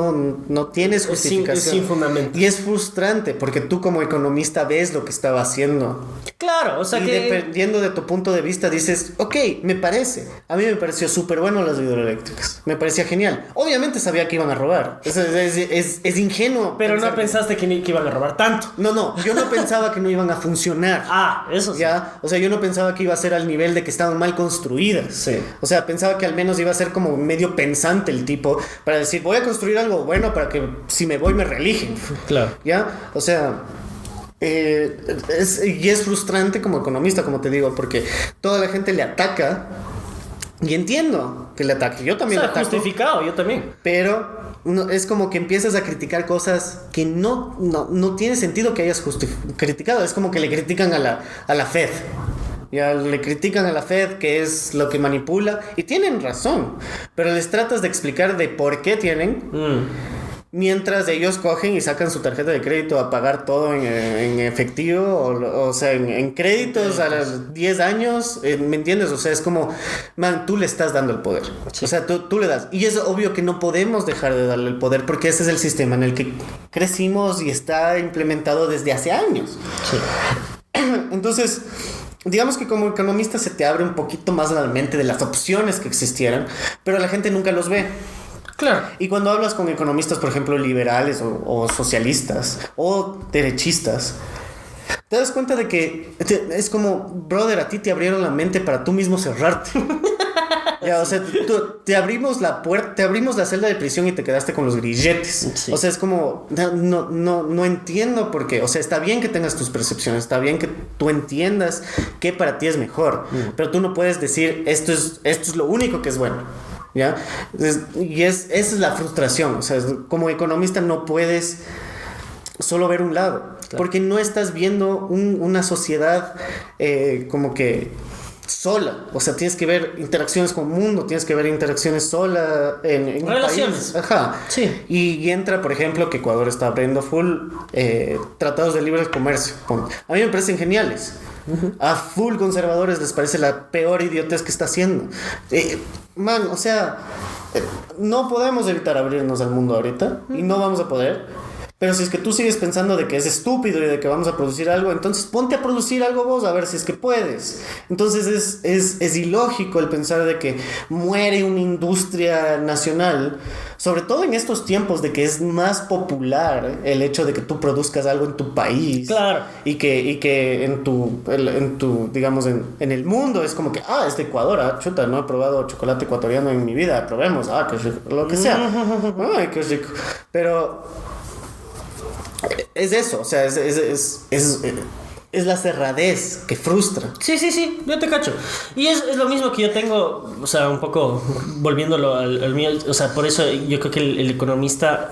no tienes justificación. Sin fundamento. Y es frustrante porque tú como economista ves lo que estaba haciendo Claro, o sea y que... dependiendo de tu punto de vista dices, ok, me parece. A mí me pareció súper bueno las hidroeléctricas. Me parecía genial. Obviamente sabía que iban a robar. Es ingenuo. Pero no pensaste que iban a robar tanto. No, yo no pensaba que no iban a funcionar. Ah, eso sí. Ya, o sea, yo no pensaba que iba a ser al nivel de que estaban mal construidas. Sí. O sea, pensaba que al menos iba a ser como medio pensante el tipo para decir, voy a construir algo bueno para que si me voy me reeligen. Claro. Ya, o sea... y es frustrante como economista, como te digo, porque toda la gente le ataca y entiendo que le ataque. Yo también o sea, le ataco, justificado, yo también. pero no, es como que empiezas a criticar cosas que no tiene sentido que hayas criticado. Es como que le critican a la Fed. Ya le critican a la Fed, que es lo que manipula, y tienen razón, pero les tratas de explicar de por qué tienen. Mientras ellos cogen y sacan su tarjeta de crédito a pagar todo en efectivo, o sea, en créditos a los 10 años, ¿me entiendes? O sea, es como, man, tú le estás dando el poder. Sí. O sea, tú le das. Y es obvio que no podemos dejar de darle el poder porque ese es el sistema en el que crecimos y está implementado desde hace años. Sí. Entonces... digamos que como economista se te abre un poquito más la mente de las opciones que existieran, pero la gente nunca los ve. Claro. Y cuando hablas con economistas, por ejemplo, liberales o socialistas o derechistas, te das cuenta de que es como, brother, a ti te abrieron la mente para tú mismo cerrarte. Ya, o sea, te abrimos la puerta, te abrimos la celda de prisión y te quedaste con los grilletes. Sí. O sea, es como, no entiendo por qué. O sea, está bien que tengas tus percepciones, está bien que tú entiendas qué para ti es mejor, pero tú no puedes decir, esto es lo único que es bueno. ¿Ya? Esa es la frustración. O sea, como economista no puedes solo ver un lado, claro, porque no estás viendo una sociedad como que sola. O sea, tienes que ver interacciones con el mundo, tienes que ver interacciones sola en relaciones. Un país. Ajá. Sí. Y entra, por ejemplo, que Ecuador está abriendo full tratados de libre comercio. A mí me parecen geniales. A full conservadores les parece la peor idiotez que está haciendo. Man, o sea, no podemos evitar abrirnos al mundo ahorita y no vamos a poder. Pero si es que tú sigues pensando de que es estúpido y de que vamos a producir algo, entonces ponte a producir algo vos, a ver si es que puedes. Entonces es ilógico el pensar de que muere una industria nacional, sobre todo en estos tiempos de que es más popular el hecho de que tú produzcas algo en tu país. Claro. Y que en tu digamos, en el mundo es como que, es de Ecuador, chuta, no he probado chocolate ecuatoriano en mi vida, probemos, qué rico, lo que sea. Ay, qué rico. Pero... es eso, o sea, es la cerradez que frustra. Sí, yo te cacho. Y es lo mismo que yo tengo, o sea, un poco volviéndolo al mío, o sea, por eso yo creo que el economista...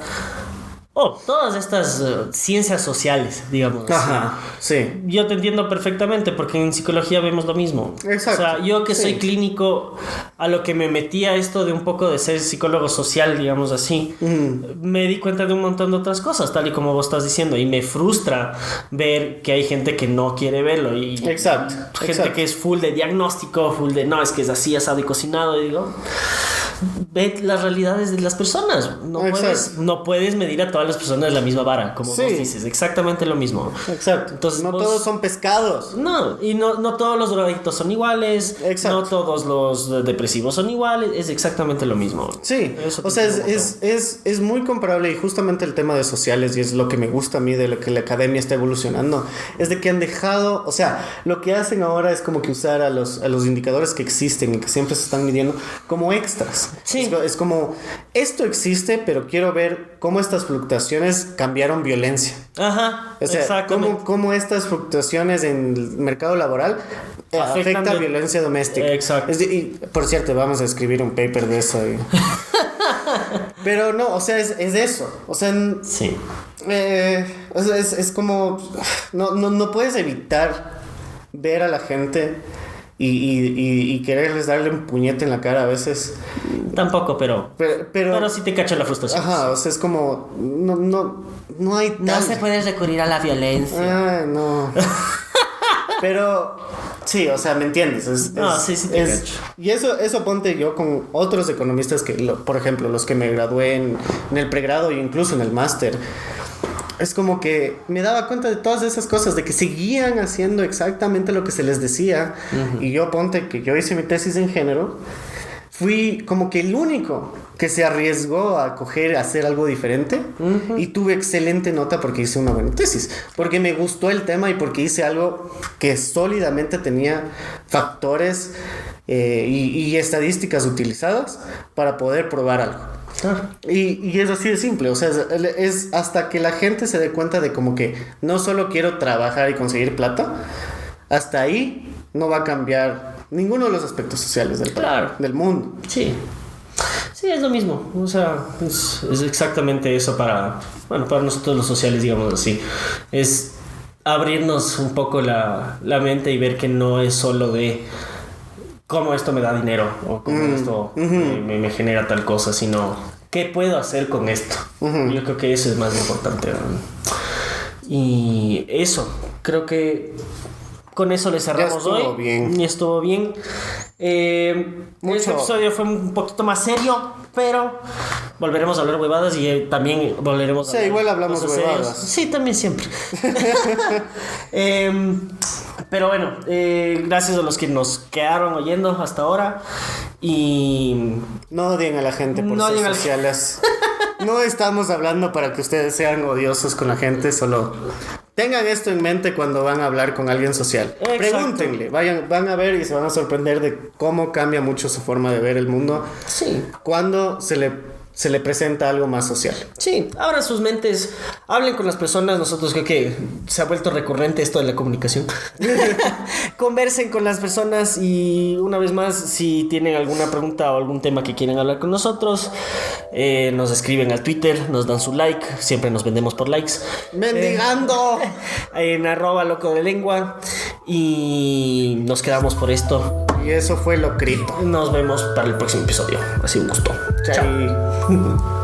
todas estas ciencias sociales, digamos. Ajá, sí. Yo te entiendo perfectamente porque en psicología vemos lo mismo. Exacto. O sea, yo que soy clínico, a lo que me metí a esto de un poco de ser psicólogo social, digamos así, me di cuenta de un montón de otras cosas, tal y como vos estás diciendo, y me frustra ver que hay gente que no quiere verlo y gente que es full de diagnóstico, full de no, es que es así, asado y cocinado, y digo, ve las realidades de las personas. No puedes medir a todas las personas de la misma vara, como vos dices, exactamente lo mismo. Exacto. Entonces, no todos son pescados. No, y no todos los drogadictos son iguales. Exacto. No todos los depresivos son iguales. Es exactamente lo mismo. Sí. O sea, es muy comparable, y justamente el tema de sociales, y es lo que me gusta a mí de lo que la academia está evolucionando, es de que han dejado, o sea, lo que hacen ahora es como que usar a los indicadores que existen y que siempre se están midiendo como extras. Sí. Es como, esto existe, pero quiero ver cómo estas fluctuaciones cambiaron violencia. Ajá, o sea, cómo estas fluctuaciones en el mercado laboral afectan violencia doméstica. Exacto. Y, por cierto, vamos a escribir un paper de eso. Pero no, o sea, es eso. O sea, sí. O sea, es como, no puedes evitar ver a la gente y quererles darle un puñete en la cara a veces. Tampoco, pero sí te cacho la frustración. Ajá, o sea, es como no hay no se puede recurrir a la violencia. Ay, no. Pero sí, o sea, ¿me entiendes? Sí te cacho. Y eso ponte yo con otros economistas que, por ejemplo, los que me gradué en el pregrado e incluso en el máster. es como que me daba cuenta de todas esas cosas, de que seguían haciendo exactamente lo que se les decía. Y yo, ponte que yo hice mi tesis en género, fui como que el único que se arriesgó a hacer algo diferente. Y tuve excelente nota porque hice una buena tesis, porque me gustó el tema y porque hice algo que sólidamente tenía factores y estadísticas utilizadas para poder probar algo. Y es así de simple, o sea, es hasta que la gente se dé cuenta de como que no solo quiero trabajar y conseguir plata, hasta ahí no va a cambiar ninguno de los aspectos sociales del mundo. Sí, es lo mismo, o sea, es exactamente eso para nosotros los sociales, digamos así, es abrirnos un poco la mente y ver que no es solo de cómo esto me da dinero o cómo esto me genera tal cosa, sino qué puedo hacer con esto. Yo creo que eso es más importante, ¿no? Y eso, creo que con eso le cerramos hoy. Bien. Y estuvo bien. Este episodio fue un poquito más serio, pero volveremos a hablar huevadas y también volveremos a hablar. Sí, igual hablamos huevadas. Sí, también siempre. Pero bueno, gracias a los que nos quedaron oyendo hasta ahora. Y no odien a la gente por redes sociales. No estamos hablando para que ustedes sean odiosos con la gente, solo tengan esto en mente cuando van a hablar con alguien social. Exacto. Pregúntenle, van a ver y se van a sorprender de cómo cambia mucho su forma de ver el mundo. Sí. Cuando se le presenta algo más social. Sí, abran sus mentes, hablen con las personas. Nosotros creo que se ha vuelto recurrente esto de la comunicación. Conversen con las personas y una vez más, si tienen alguna pregunta o algún tema que quieren hablar con nosotros, nos escriben al Twitter, nos dan su like, siempre nos vendemos por likes. ¡Mendigando! En @locodelengua y nos quedamos por esto. Y eso fue Locrito. Nos vemos para el próximo episodio. Ha sido un gusto. Chao.